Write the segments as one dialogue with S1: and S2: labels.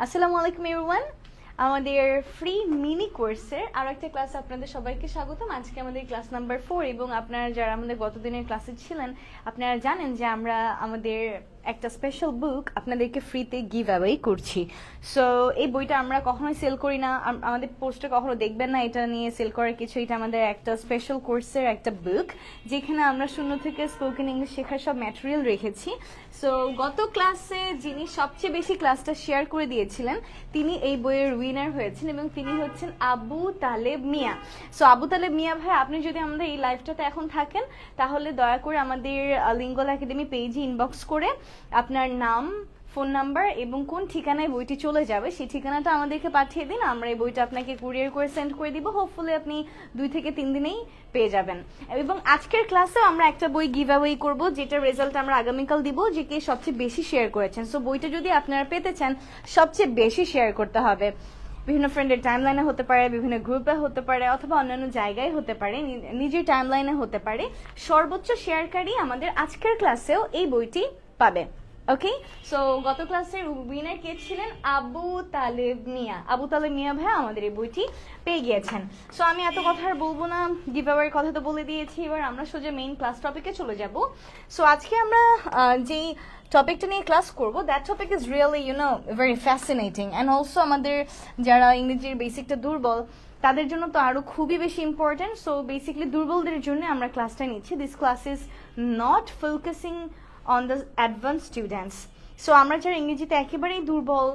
S1: আসসালামু আলাইকুম এভরিওয়ান। আমাদের ফ্রি মিনি কোর্সের আরো একটা ক্লাস আপনাদের সবাইকে স্বাগতম। আজকে আমাদের ক্লাস নাম্বার 4 এবং আপনারা যারা আমাদের গতদিনের ক্লাসে ছিলেন আপনারা জানেন যে আমরা আমাদের একটা স্পেশাল বুক আপনাদেরকে ফ্রিতে গিভ অ্যাওয়ে করছি। সো এই বইটা আমরা কখনোই সেল করি না, আমাদের পোস্টে কখনো দেখবেন না এটা নিয়ে সেল করার কিছু। এটা আমাদের একটা স্পেশাল কোর্সের একটা বুক যেখানে আমরা শূন্য থেকে স্পোকেন ইংলিশ শেখার সব ম্যাটেরিয়াল রেখেছি। সো গত ক্লাসে যিনি সবচেয়ে বেশি ক্লাসটা শেয়ার করে দিয়েছিলেন তিনি এই বইয়ের উইনার হয়েছেন এবং তিনি হচ্ছেন আবু তালেব মিয়া। সো আবু তালেব মিয়া ভাই, আপনি যদি আমাদের এই লাইভটাতে এখন থাকেন তাহলে দয়া করে আমাদের লিঙ্গল একাডেমি পেজে ইনবক্স করে আপনার নাম, ফোন নাম্বার এবং কোন ঠিকানায় বইটি চলে যাবে সেই ঠিকানাটা আমাদেরকে পাঠিয়ে দিন। আমরা এই বইটা আপনাকে কুরিয়ার করে সেন্ড করে দিব। হোপফুলি আপনি 2 থেকে 3 দিনেই পেয়ে যাবেন। এবং আজকের ক্লাসেও আমরা একটা বই গিভ অ্যাওয়ে করব যেটার রেজাল্ট আমরা আগামীকাল দিব, যে কে সবচেয়ে বেশি শেয়ার করেছেন। সো বইটা যদি আপনারা পেতে চান সবচেয়ে বেশি শেয়ার করতে হবে। বিভিন্ন ফ্রেন্ডের টাইমলাইনে হতে পারে, বিভিন্ন গ্রুপে হতে পারে, অথবা অন্যান্য জায়গায় হতে পারে, নিজের টাইমলাইনে হতে পারে। সর্বোচ্চ শেয়ারকারী আমাদের আজকের ক্লাসেও এই বইটি পাবে। ওকে, সো গত ক্লাসের উইনার কে ছিলেন? আবু তালেব মিয়া। আবু তালেব মিয়া ভাই আমাদের এই বইটি পেয়ে গিয়েছেন। সো আমি এত কথা আর বলবো না, গিভ অ্যাওয়ের কথা তো বলে দিয়েছি। এবার আমরা সোজা মেইন ক্লাস টপিকে চলে যাব। সো আজকে আমরা যেই টপিকটা নিয়ে ক্লাস করব, that topic is really very fascinating and also আমাদের যারা ইংরেজির বেসিকটা দুর্বল তাদের জন্য তো আরো খুবই বেশি ইম্পর্টেন্ট। সো বেসিক্যালি দুর্বলদের জন্য আমরা ক্লাসটা নিচ্ছি। This class is not focusing on the advance students. So আমরা যারা ইংরেজিতে একেবারেই দুর্বল,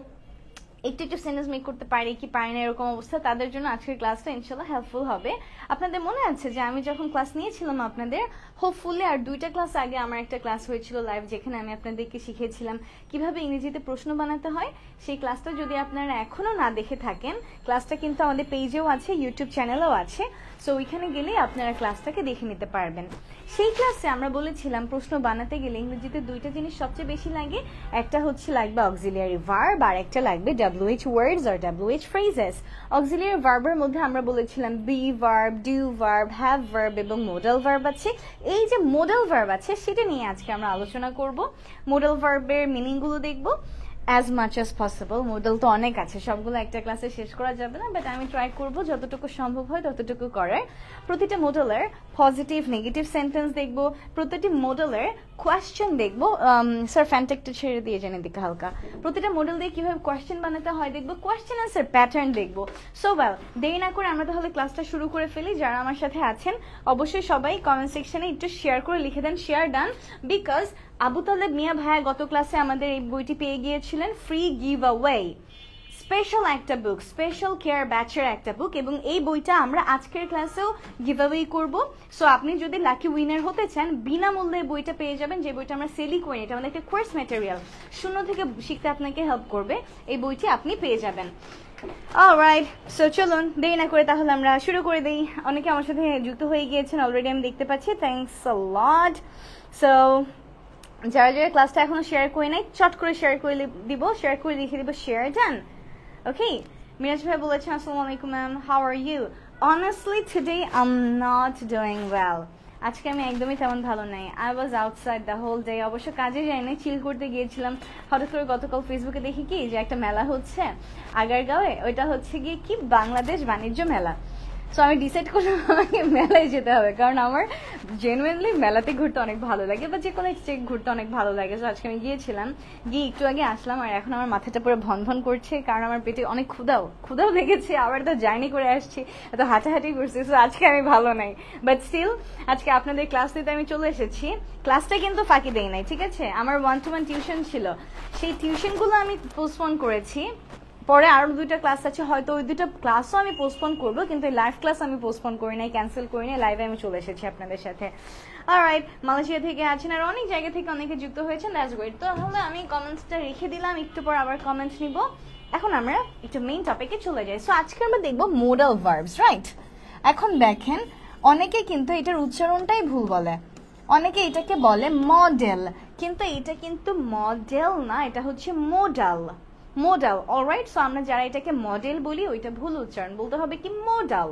S1: একটু সেন্টেন্স মেক করতে পারি কি পারি না এরকম অবস্থা, তাদের জন্য আজকের ক্লাসটা ইনশাল্লাহ হেল্পফুল হবে। আপনাদের মনে আছে যে আমি যখন ক্লাস নিয়েছিলাম আপনাদের হোপফুলি আর 2টা ক্লাস আগে আমার একটা ক্লাস হয়েছিল লাইভ, যেখানে আমি আপনাদেরকে শিখিয়েছিলাম কিভাবে ইংরেজিতে প্রশ্ন বানাতে হয়। সেই ক্লাসটা যদি আপনারা এখনো না দেখে থাকেন, ক্লাসটা কিন্তু আমাদের পেজেও আছে, ইউটিউব চ্যানেলেও আছে। সো ওইখানে গেলে আপনারা ক্লাসটাকে দেখে নিতে পারবেন। সেই ক্লাসে আমরা বলেছিলাম প্রশ্ন বানাতে গেলে ইংরেজিতে 2টা জিনিস সবচেয়ে বেশি লাগে। একটা হচ্ছে লাগবে অক্সিলিয়ারি ভার্ব আর একটা লাগবে WH ওয়ার্ডস আর WH ফ্রেজেস। অক্সিলিয়ারি ভার্বের মধ্যে আমরা বলেছিলাম be verb, do verb, have verb এবং মোডাল ভার্ব আছে। এই যে মোডাল ভার্ব আছে সেটা নিয়ে আজকে আমরা আলোচনা করব। মোডাল ভার্বের মিনিংগুলো দেখব as much as possible। Modal তো অনেক আছে, সবগুলো একটা ক্লাসে শেষ করা যাবে না, বাট আমি ট্রাই করব যতটুকু সম্ভব হয় ততটুকু করার। প্রতিটা মোডালের পজিটিভ নেগেটিভ সেন্টেন্স দেখব, প্রতিটি মোডালের কোয়েশ্চেন দেখব। স্যার ফ্যান্টেকটা ছেড়ে দিয়ে জেনে দিকে হালকা। প্রতিটা মোডেল দিয়ে কিভাবে কোয়েশ্চেন বানাতে হয় দেখব, কোয়েশ্চেন আনসার প্যাটার্ন দেখব। সো ওয়েল, দেরি না করে আমরা তাহলে ক্লাসটা শুরু করে ফেলি। যারা আমার সাথে আছেন অবশ্যই সবাই কমেন্ট সেকশনে একটু শেয়ার করে লিখে দেন share done, because Abu Taleb Mia ভাইয়া গত ক্লাসে আমাদের এই বইটি পেয়ে গিয়েছিলেন ফ্রি গিভ অ্যাওয়ে। স্পেশাল একটা বুক, স্পেশাল কেয়ার ব্যাচের একটা বুক, এবং এই বইটা আমরা আজকের ক্লাসেও গিভ অ্যাওয়ে করব। সো আপনি যদি লাকি উইনার হতে চান বিনামূল্যে বইটা পেয়ে যাবেন, যে বইটা আমরা সেলই করি, এটা আমাদের একটা কোর্স ম্যাটেরিয়াল, শূন্য থেকে শিখতে আপনাকে হেল্প করবে। এই বইটি আপনি পেয়ে যাবেন। অলরাইট, সো চলুন দেরি না করে তাহলে আমরা শুরু করে দিই। অনেকে আমার সাথে যুক্ত হয়ে গিয়েছেন অলরেডি, আমি দেখতে পাচ্ছি। Thanks a lot. সো যারা যারা ক্লাসটা এখনো শেয়ার করে নাই চট করে শেয়ার করে দিব, শেয়ার করে লিখে দিব শেয়ার ডান। ওকে, মিরাজ ভাই বলেছেন আসসালামু আলাইকুম ma'am, how are you? Honestly today I am not doing well. আজকে আমি একদমই তেমন ভালো নাই। I was outside the whole day. অবশ্য কাজে যাইনি, চিল করতে গিয়েছিলাম। হঠাৎ করে গতকাল ফেসবুকে দেখি কি যে একটা মেলা হচ্ছে আগারগাঁওয়ে, ওইটা হচ্ছে গিয়ে কি বাংলাদেশ বাণিজ্য মেলা। সো আমি ডিসাইড করলাম আমাকে মেলায় যেতে হবে, কারণ আমার জেনুইনলি মেলাতে ঘুরতে অনেক ভালো লাগে বা যে কোনো চেক ঘুরতে অনেক ভালো লাগে। সো আজকে আমি গিয়েছিলাম, গিয়ে একটু আগে আসলাম আর এখন আমার মাথাটা পুরো ভন ভন করছে, কারণ আমার পেটে অনেক ক্ষুধাও লেগেছে। আবার তো জার্নি করে আসছি, এত হাঁটাহাঁটি করছি। সো আজকে আমি ভালো নাই, বাট স্টিল আজকে আপনাদের ক্লাস দিতে আমি চলে এসেছি। ক্লাসটা কিন্তু ফাঁকি দেই নাই, ঠিক আছে? আমার 1-to-1 টিউশন ছিল, সেই টিউশনগুলো আমি পোস্টপোন করেছি। পরে আরো 2টা ক্লাস আছে, হয়তো ওই 2টা ক্লাসও আমি পোস্টপোন করবো, কিন্তু লাইভ ক্লাস আমি পোস্টপোন করি নাই, ক্যান্সেল করি নাই, লাইভে আমি চলে এসেছি আপনাদের সাথে। অলরাইট, মালয়েশিয়া থেকে আছেন আর অনেক জায়গা থেকে অনেকে যুক্ত হয়েছেন, দ্যাটস গ্রেট। তো তাহলে আমি কমেন্টসটা রেখে দিলাম, একটু পর আবার কমেন্টস নিব। এখন আমরা একটু মেইন টপিকে চলে যাই। সো আজকে আমরা দেখবো মোডাল ভার্বস, রাইট? এখন দেখেন অনেকে কিন্তু এটার উচ্চারণটাই ভুল বলে, অনেকে এটাকে বলে মডেল, কিন্তু এটা কিন্তু মডেল না, এটা হচ্ছে মোডাল। Modal, alright. সো আমরা যারা এটাকে মডেল বলি ওইটা ভুল উচ্চারণ, বলতে হবে কি মোডাল,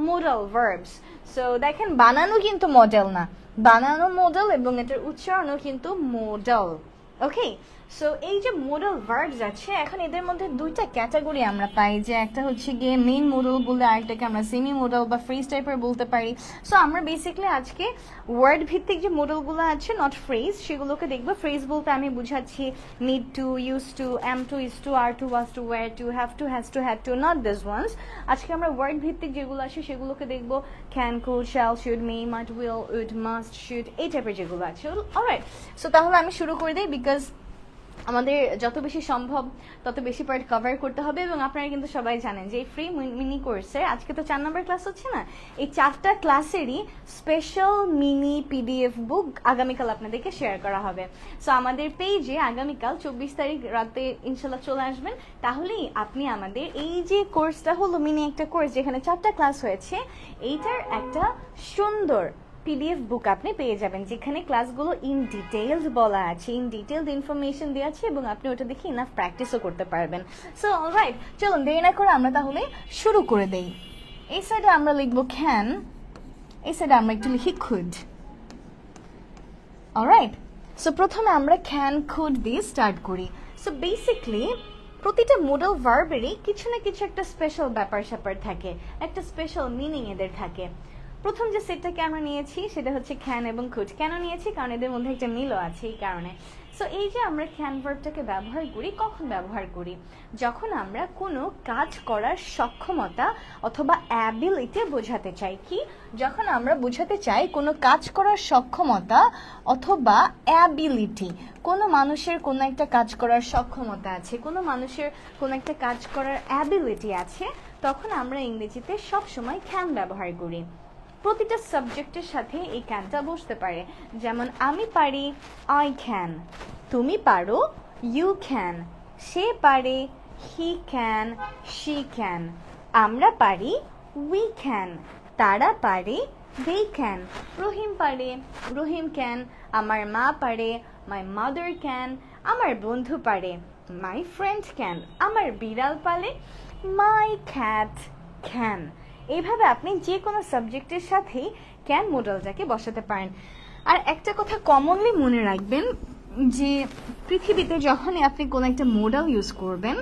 S1: মোডাল ভার্বস। সো দেখেন বানানো কিন্তু মডেল না, বানানো মোডাল এবং এটার উচ্চারণও কিন্তু মোডাল। ওকে, সো এই যে মোডাল ভার্বস আছে, এখন এদের মধ্যে দুইটা ক্যাটাগরি আমরা পাই, যে একটা হচ্ছে গিয়ে মেইন মোডাল বলে, আরেকটাকে আমরা সেমি মোডাল বা ফ্রেজ টাইপের বলতে পারি। সো আমরা বেসিক্যালি আজকে ওয়ার্ড ভিত্তিক যে মোডালগুলো আছে, নট ফ্রেজ, সেগুলোকে দেখবো। ফ্রেজ বলতে আমি বুঝাচ্ছি need to, use to, am to, is to, are to, was to, were to, have to, has to, had to, not this ones. আজকে আমরা ওয়ার্ড ভিত্তিক যেগুলো আছে সেগুলোকে দেখবো, can, could, shall, should, may, might, will, would, must, should, এই টাইপের যেগুলো আছে। অলরাইট, সো তাহলে আমি শুরু করে দিই, বিকজ আমাদের যত বেশি সম্ভব তত বেশি পার্ট কভার করতে হবে। এবং আপনারা কিন্তু সবাই জানেন যে এই ফ্রি মিনি কোর্সে আজকে তো 4 নম্বর ক্লাস হচ্ছে না, এই 4টা ক্লাসেরই স্পেশাল মিনি পিডিএফ বুক আগামীকাল আপনাদেরকে শেয়ার করা হবে। সো আমাদের পেজে আগামীকাল 24 তারিখ রাতে ইনশাল্লাহ চলে আসবেন, তাহলেই আপনি আমাদের এই যে কোর্সটা হলো মিনি একটা কোর্স যেখানে 4টা ক্লাস হয়েছে, এইটার একটা সুন্দর পিডিএফ বুক আপনি পেয়ে যাবেন, যেখানে ক্লাসগুলো ইন ডিটেইলস বলা আছে, ইন ডিটেইলড ইনফরমেশন দেওয়া আছে, এবং আপনি ওটা দেখে ইনাফ প্র্যাকটিসও করতে পারবেন। সো অলরাইট, চলুন দেরি না করে আমরা তাহলে শুরু করে দেই। এই সাইডে আমরা লিখবো ক্যান, এই সাইডে আমরা একটু লিখি কুড। অলরাইট, সো প্রথমে আমরা ক্যান কুড দিয়ে স্টার্ট করি। সো বেসিকলি প্রতিটা মোডাল ভার্বেরই কিছু না কিছু একটা স্পেশাল ব্যাপার স্যাপার থাকে, একটা স্পেশাল মিনিং এদের থাকে। প্রথম যে সেটটাকে আমরা নিয়েছি সেটা হচ্ছে ক্যান এবং কুড। কেন নিয়েছি? কারণ এদের মধ্যে একটা মিলও আছে, এই কারণে। সো এই যে আমরা ক্যান ভার্বটাকে ব্যবহার করি, কখন ব্যবহার করি? যখন আমরা কোনো কাজ করার সক্ষমতা অথবা অ্যাবিলিটি বোঝাতে চাই। কি? যখন আমরা বোঝাতে চাই কোনো কাজ করার সক্ষমতা অথবা অ্যাবিলিটি, কোনো মানুষের কোনো একটা কাজ করার সক্ষমতা আছে, কোনো মানুষের কোনো একটা কাজ করার অ্যাবিলিটি আছে, তখন আমরা ইংরেজিতে সবসময় ক্যান ব্যবহার করি। প্রতিটা সাবজেক্টের সাথে এই ক্যানটা বসতে পারে। যেমন আমি পারি, আই ক্যান, তুমি পারো, ইউ ক্যান, সে পারে, হি ক্যান, শি ক্যান, আমরা পারি, উই ক্যান, তারা পারে, দে ক্যান, রহিম পারে, রহিম ক্যান, আমার মা পারে, মাই মাদার ক্যান, আমার বন্ধু পারে, মাই ফ্রেন্ড ক্যান, আমার বিড়াল পালে, মাই ক্যাট ক্যান। এইভাবে আপনি যে কোনো সাবজেক্টের সাথেই ক্যান মোডালটাকে বসাতে পারেন। আর একটা কথা কমনলি মনে রাখবেন, যে পৃথিবীতে যখনই আপনি কোনো একটা মোডাল ইউজ করবেন,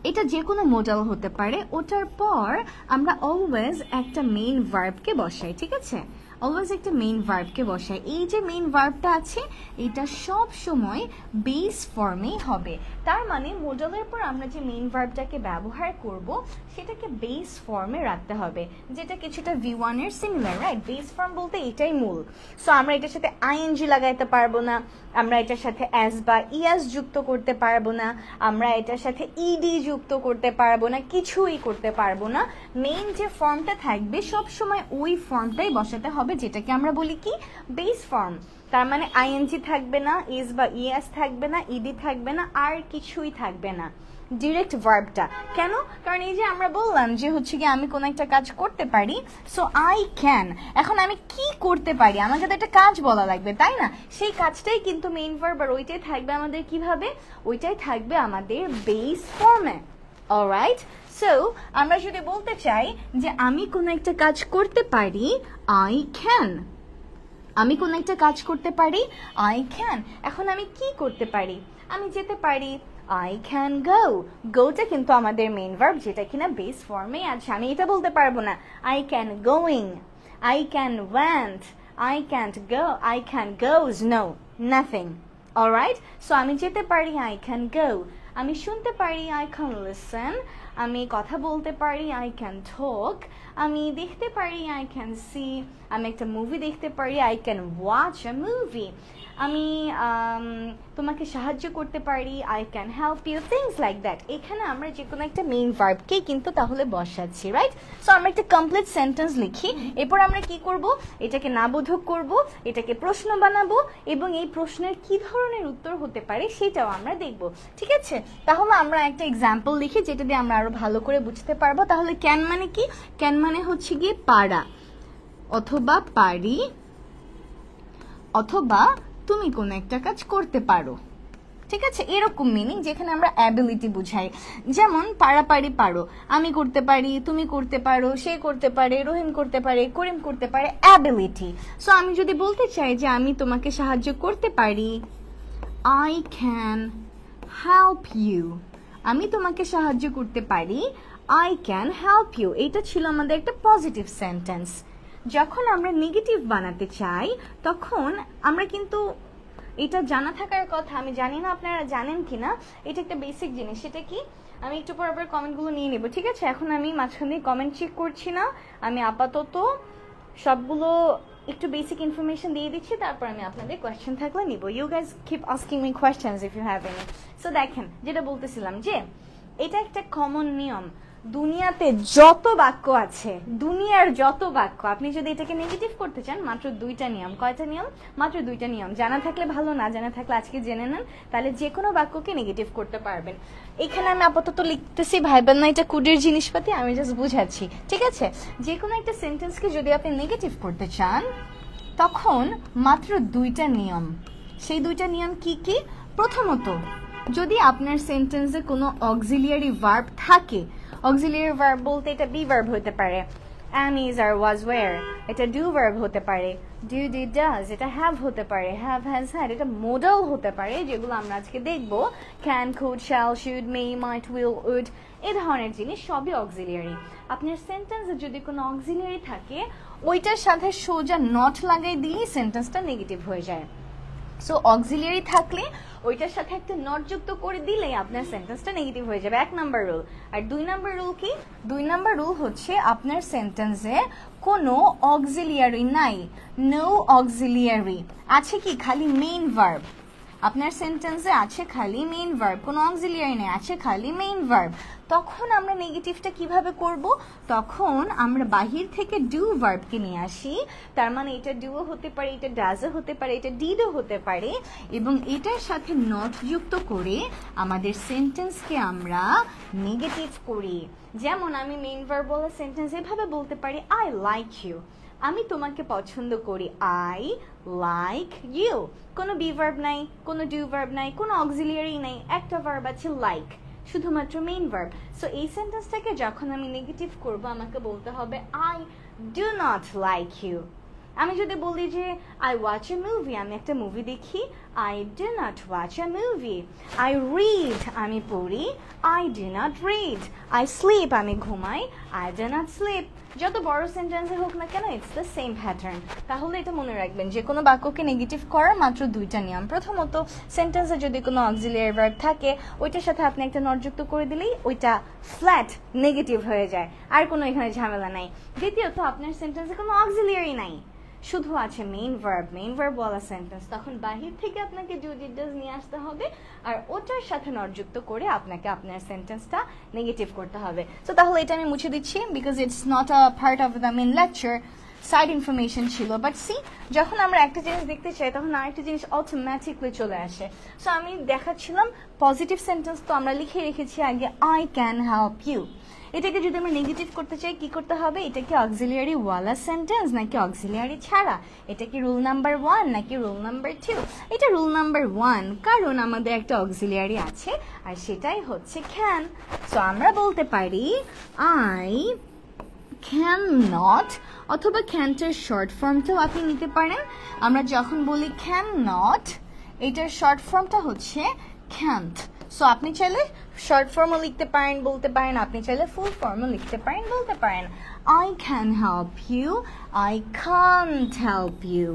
S1: এটা যে কোনো মোডাল হতে পারে, ওটার পর আমরা অলওয়েজ একটা মেইন ভার্বকে বসাই, ঠিক আছে? অলওয়েজ একটা মেইন ভার্বকে বসাই। এই যে মেইন ভার্বটা আছে, এটা সব সময় বেস ফর্মেই হবে। তার মানে মোডালের পর আমরা যে মেইন ভার্বটাকে ব্যবহার করব, সেটাকে বেস ফর্মে রাখতে হবে, যেটা কিছুটা V1 এর সিমিলার, রাইট? বেস ফর্ম বলতে এটাই মূল। সো আমরা এটার সাথে আইএনজি লাগাইতে পারবো না, আমরা এটার সাথে এস বা ইএস যুক্ত করতে পারবো না, আমরা এটার সাথে ইডি যুক্ত করতে পারবো না, কিছুই করতে পারবো না। মেইন যে ফর্মটা থাকবে সব সময় ওই ফর্মটাই বসাতে হবে, যেটাকে আমরা বলি কি? Base form. তার মানে আইএনজি থাকবে না, ইস বা ইএস থাকবে না, ইডি থাকবে না, আর কিছুই থাকবে না, ডিরেক্ট ভার্বটা। কেন? কারণ এই যে আমরা বললাম যে হচ্ছে কি আমি কোনো একটা কাজ করতে পারি, সো আই ক্যান। এখন আমি কি করতে পারি? আমাকে তো একটা কাজ বলা লাগবে, তাই না? সেই কাজটাই কিন্তু মেইন ভার্ব, আর ওইটাই থাকবে আমাদের কিভাবে? ওইটাই থাকবে আমাদের বেস ফর্মে। অলরাইট, সো আমরা যদি বলতে চাই যে আমি কোনো একটা কাজ করতে পারি, আই ক্যান। আমি কোনো একটা কাজ করতে পারি, আই ক্যান। এখন আমি কি করতে পারি? আমি যেতে পারি, I can go. গোটা কিন্তু আমাদের মেইন ভার্ব, যেটা কিনা বেস ফর্মে আছে। আমি এটা বলতে পারবো না I can going, I can went, I can't go, I can goes, no, nothing. Alright, so আমি যেতে পারি, I can go. আমি শুনতে পারি, I can listen. আমি কথা বলতে পারি, I can talk. আমি দেখতে পারি, I can see. আমি একটা মুভি দেখতে পারি, I can watch a movie. আমি তোমাকে সাহায্য করতে পারি, I can help you, things like that. এখানে আমরা যে কোনো একটা মেইন ভার্বকে কিন্তু তাহলে বসাচ্ছি, রাইট? সো আমরা একটা কমপ্লিট সেন্টেন্স লিখি, এরপর আমরা কি করব? এটাকে নাবোধক করব, এটাকে প্রশ্ন বানাবো, এবং এই প্রশ্নের কি ধরনের উত্তর হতে পারে সেটাও আমরা দেখব, ঠিক আছে? তাহলে আমরা একটা এক্সাম্পল লিখি, যেটা দিয়ে আমরা আরো ভালো করে বুঝতে পারবো। তাহলে ক্যান মানে কি? ক্যান মানে হচ্ছে গিয়ে পারা অথবা পারি, অথবা তুমি কোন একটা কাজ করতে পারো, ঠিক আছে? এরকম মিনিং, যেখানে আমরা অ্যাবিলিটি বুঝাই। যেমন পারাপারি পারো, আমি করতে পারি, তুমি করতে পারো, সে করতে পারে, রহিম করতে পারে, করিম করতে পারে, অ্যাবিলিটি। সো আমি যদি বলতে চাই যে আমি তোমাকে সাহায্য করতে পারি, I can help you, আমি তোমাকে সাহায্য করতে পারি, I can help you, এটা ছিল আমাদের একটা পজিটিভ সেন্টেন্স। যখন আমরা নেগেটিভ বানাতে চাই তখন আমরা কিন্তু এটা জানা থাকার কথা, আমি জানি না আপনারা জানেন কিনা, এটা একটা বেসিক জিনিস। সেটা কি, আমি একটু পর পর কমেন্টগুলো নিয়ে নেব, ঠিক আছে? এখন আমি মাঝখান দিয়ে কমেন্ট চেক করছি না, আমি আপাতত সবগুলো একটু বেসিক ইনফরমেশন দিয়ে দিচ্ছি, তারপর আমি আপনাদের কোয়েশ্চেন থাকলে নিব। You guys keep asking me questions if you have any. So দেখেন, যেটা বলতেছিলাম যে এটা একটা কমন নিয়ম, দুনিয়াতে যত বাক্য আছে, দুনিয়ার যত বাক্য, আপনি যদি এটাকে নেগেটিভ করতে চান, মাত্র দুইটা নিয়ম। কয়টা নিয়ম? মাত্র দুইটা নিয়ম। জানা থাকলে ভালো, না জানা থাকলে আজকে জেনে নেন, তাহলে যে কোনো বাক্যকে নেগেটিভ করতে পারবেন। এখানে আমি আপাতত লিখতেছি, ভাইবেন না এটা কুডের জিনিসপাতি, আমি জাস্ট বুঝাচ্ছি, ঠিক আছে? যে কোনো একটা সেন্টেন্সকে যদি আপনি নেগেটিভ করতে চান তখন মাত্র দুইটা নিয়ম। সেই দুইটা নিয়ম কি কি? প্রথমত, যদি আপনার সেন্টেন্সে কোনো অক্সিলিয়ারি ভার্ব থাকে, অক্সিলিয়ারি ভার্ব বলতে এটা বি ভার্ব হতে পারে, am, is, are, was, were, এটা ডু ভার্ব হতে পারে, do, did, does, এটা have হতে পারে, have, has, had, এটা মোডাল হতে পারে, যেগুলো আমরা আজকে দেখবো, can, could, shall, should, may, might, will, would, এই ধরনের জিনিস সবই অক্সিলিয়ারি। আপনার সেন্টেন্সে যদি কোনো অক্সিলিয়ারি থাকে, ওইটার সাথে সোজা নট লাগাই দিলেই সেন্টেন্সটা নেগেটিভ হয়ে যায়। সো অক্সিলিয়ারি থাকলে ওইটার সাথে একটা নট যুক্ত করে দিলেই আপনার সেন্টেন্সটা নেগেটিভ হয়ে যাবে, 1 নাম্বার রুল। আর 2 নাম্বার রুল কি? 2 নাম্বার রুল হচ্ছে আপনার সেন্টেন্সে কোনো অক্সিলিয়ারি নাই, নো অক্সিলিয়ারি, আছে কি খালি মেইন ভার্ব। আপনার সেন্টেন্সে আছে খালি মেইন ভার্ব, কোনো অক্সিলিয়ারি নেই, আছে খালি মেইন ভার্ব। তখন আমরা নেগেটিভটা কিভাবে করব? তখন আমরা বাহির থেকে ডু ভার্বকে নিয়ে আসি, তার মানে এটা ডুও হতে পারে, এটা ডাজও হতে পারে, এটা ডিডও হতে পারে, এবং এটার সাথে নট যুক্ত করে আমাদের সেন্টেন্সকে আমরা নেগেটিভ করি। যেমন আমি মেইন ভার্ব বলা সেন্টেন্স এভাবে বলতে পারি, আই লাইক ইউ, আমি তোমাকে পছন্দ করি, আই লাইক ইউ। কোনো বি ভার্ব নাই, কোনো ডু ভার্ব নাই, কোনো অক্সিলিয়ারি নাই, একটা ভার্ব আছে লাইক, শুধুমাত্র মেইন ভার্ব। সো এই সেন্টেন্সটাকে যখন আমি নেগেটিভ করব, আমাকে বলতে হবে I do not like you. আমি যদি বলি যে আই ওয়াচ এ মুভি, আমি একটা মুভি দেখি, I do not watch A movie. I read, আমি পড়ি, I do not read. I sleep, আমি ঘুমাই, আই ডু নট স্লিপ। যত বড় সেন্টেন্সে হোক না কেন, ইটস দ্য সেম প্যাটার্ন। তাহলে এটা মনে রাখবেন, যে কোনো বাক্যকে নেগেটিভ করার মাত্র দুইটা নিয়ম। প্রথমত, সেন্টেন্সে যদি কোনো অক্সিলিয়ারি ভার্ব থাকে, ওইটার সাথে আপনি একটা নট যুক্ত করে দিলেই ওইটা ফ্ল্যাট নেগেটিভ হয়ে যায়, আর কোনো এখানে ঝামেলা নাই। দ্বিতীয়ত, আপনার সেন্টেন্সে কোনো অক্সিলিয়ারি নাই, শুধু আছে মেইন ভার্ব ওয়ালা সেন্টেন্স, তখন বাহির থেকে আপনাকে ডু, ডিড, ডাজ নিয়ে আসতে হবে, আর ওটার সাথে নট যুক্ত করে আপনাকে আপনার সেন্টেন্সটা নেগেটিভ করতে হবে। তো তাহলে এটা আমি মুছে দিচ্ছি, because it's not a part of the main lecture, side information ছিল। বাট সি, যখন আমরা একটা জিনিস দেখতে চাই তখন আরেকটা জিনিস অটোমেটিকলি চলে আসে। সো আমি দেখাচ্ছিলাম পজিটিভ সেন্টেন্স, তো আমরা লিখে রেখেছি আগে আই ক্যান হেল্প ইউ। এটাকে যদি আমরা নেগেটিভ করতে চাই, কি করতে হবে? এটা কি অক্সিলিয়ারি ওয়ালা সেন্টেন্স নাকি অক্সিলিয়ারি ছাড়া? এটা কি রুল নাম্বার 1 নাকি রুল নাম্বার 2? এটা রুল নাম্বার 1, কারণ আমাদের একটা অক্সিলিয়ারি আছে, আর সেটাই হচ্ছে ক্যান। সো আমরা বলতে পারি আই ক্যান নট, অথবা ক্যানটার শর্ট ফর্মটাও আপনি নিতে পারেন। আমরা যখন বলি ক্যান নট, এটার শর্ট ফর্মটা হচ্ছে ক্যান্ট। সো আপনি চাইলে শর্ট ফর্মও লিখতে পারেন, বলতে পারেন, আপনি চাইলে ফুল ফর্মও লিখতে পারেন, বলতে পারেন। I can help you, I can't help you,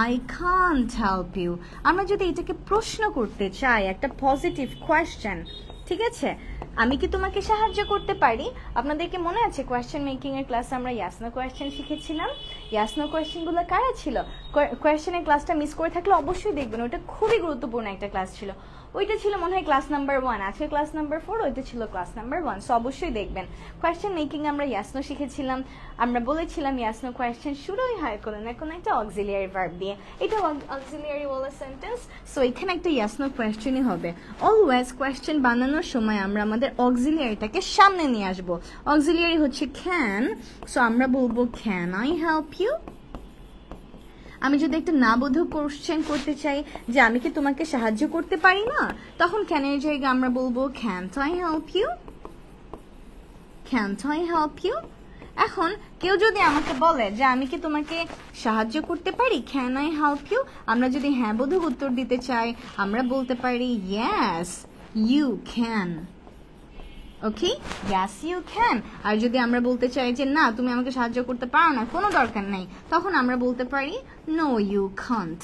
S1: I can't help you। আমরা যদি এটাকে প্রশ্ন করতে চাই, একটা পজিটিভ কোয়েশ্চেন, ঠিক আছে, আমি কি তোমাকে সাহায্য করতে পারি? আপনাদেরকে মনে আছে কোয়েশ্চেন মেকিং এর ক্লাসে আমরা ইয়াস নো কোয়েশ্চেন শিখেছিলাম? ইয়াস নো কোয়েশ্চেনগুলো কারা ছিল? কোয়েশ্চেনের ক্লাসটা মিস করে থাকলে অবশ্যই দেখবেন, ওটা খুবই গুরুত্বপূর্ণ একটা ক্লাস ছিল। ওইটা ছিল মনে হয় ক্লাস নাম্বার 1, আজকে ক্লাস নাম্বার 4, ওইটা ছিল ক্লাস নাম্বার 1। সো অবশ্যই দেখবেন। কোয়েশ্চেন মেকিং আমরা ইয়াস নো শিখেছিলাম। আমরা বলেছিলাম ইয়াস নো কোয়েশ্চেন শুরুই হয় কোনো না কোনো একটা অক্সিলিয়ারি ভার্ব দিয়ে, এটা অক্সিলিয়ারি ওয়ালা সেন্টেন্স। সো এখানে একটা ইয়াস নো কোয়েশ্চেনই হবে। অলওয়েজ কোয়েশ্চেন বানানোর সময় আমরা আমাদের অক্সিলিয়ারিটাকে সামনে নিয়ে আসবো। অক্সিলিয়ারি হচ্ছে ক্যান, সো আমরা বলবো ক্যান আই হেল্প ইউ। আমি যদি একটা না বোধক কোশ্চেন করতে চাই যে আমি কি তোমাকে সাহায্য করতে পারি না, তখন ক্যানের জায়গায় আমরা বলবো can't I help you, can't I help you. এখন কেউ যদি আমাকে বলে যে আমি কি তোমাকে সাহায্য করতে পারি, ক্যান আই হেল্প ইউ, আমরা যদি হ্যাঁ বোধক উত্তর দিতে চাই আমরা বলতে পারি yes you can. Okay, yes you can. আর যদি আমরা বলতে চাই যে না তুমি আমাকে সাহায্য করতে পারো না, কোনো দরকার নেই, তখন আমরা বলতে পারি নো ইউ কান্ট।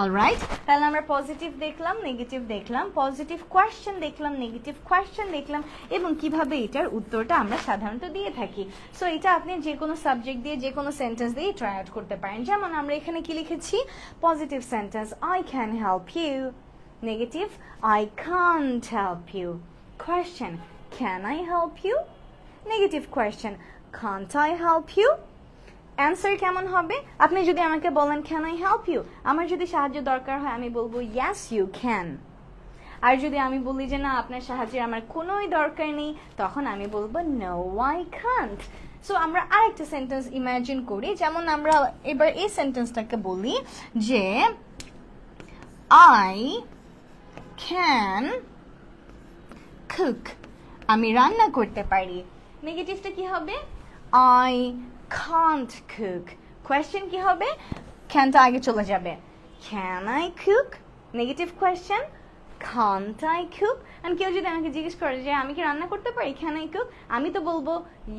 S1: অলরাইট, তাহলে আমরা পজিটিভ দেখলাম, নেগেটিভ দেখলাম, পজিটিভ কোয়েশ্চেন দেখলাম, নেগেটিভ কোয়েশ্চেন দেখলাম, এবং কিভাবে এটার উত্তরটা আমরা সাধারণত দিয়ে থাকি। সো এটা আপনি যে কোনো সাবজেক্ট দিয়ে যে কোনো সেন্টেন্স দিয়ে ট্রাই আউট করতে পারেন। যেমন আমরা এখানে কি লিখেছি, positive sentence I can help you, negative I can't help you. Question can I help you, negative question Kant I help you. Answer কেমন হবে, আপনি যদি আমাকে বলেন ক্যান আই হেল্প ইউ, আমার যদি সাহায্য দরকার হয় আমি বলবো ইয়েস ইউ ক্যান। আর যদি আমি বলি যে না আপনার সাহায্যের আমার কোনোই দরকার নেই, তখন আমি বলবো নো আই কান্ট। সো আমরা আরেকটা সেন্টেন্স ইমাজিন করি, যেমন আমরা এবার এই সেন্টেন্সটাকে বলি যে আই ক্যান কুক, আমি রান্না করতে পারি। নেগেটিভটা কি হবে, আই can't cook। কোয়েশ্চেন কি হবে, ক্যানটা আগে চলে যাবে, can I cook, negative question can't I cook। and কেউ যদি আমাকে জিজ্ঞেস করে যে আমি কি রান্না করতে পারি, can I cook, আমি তো বলবো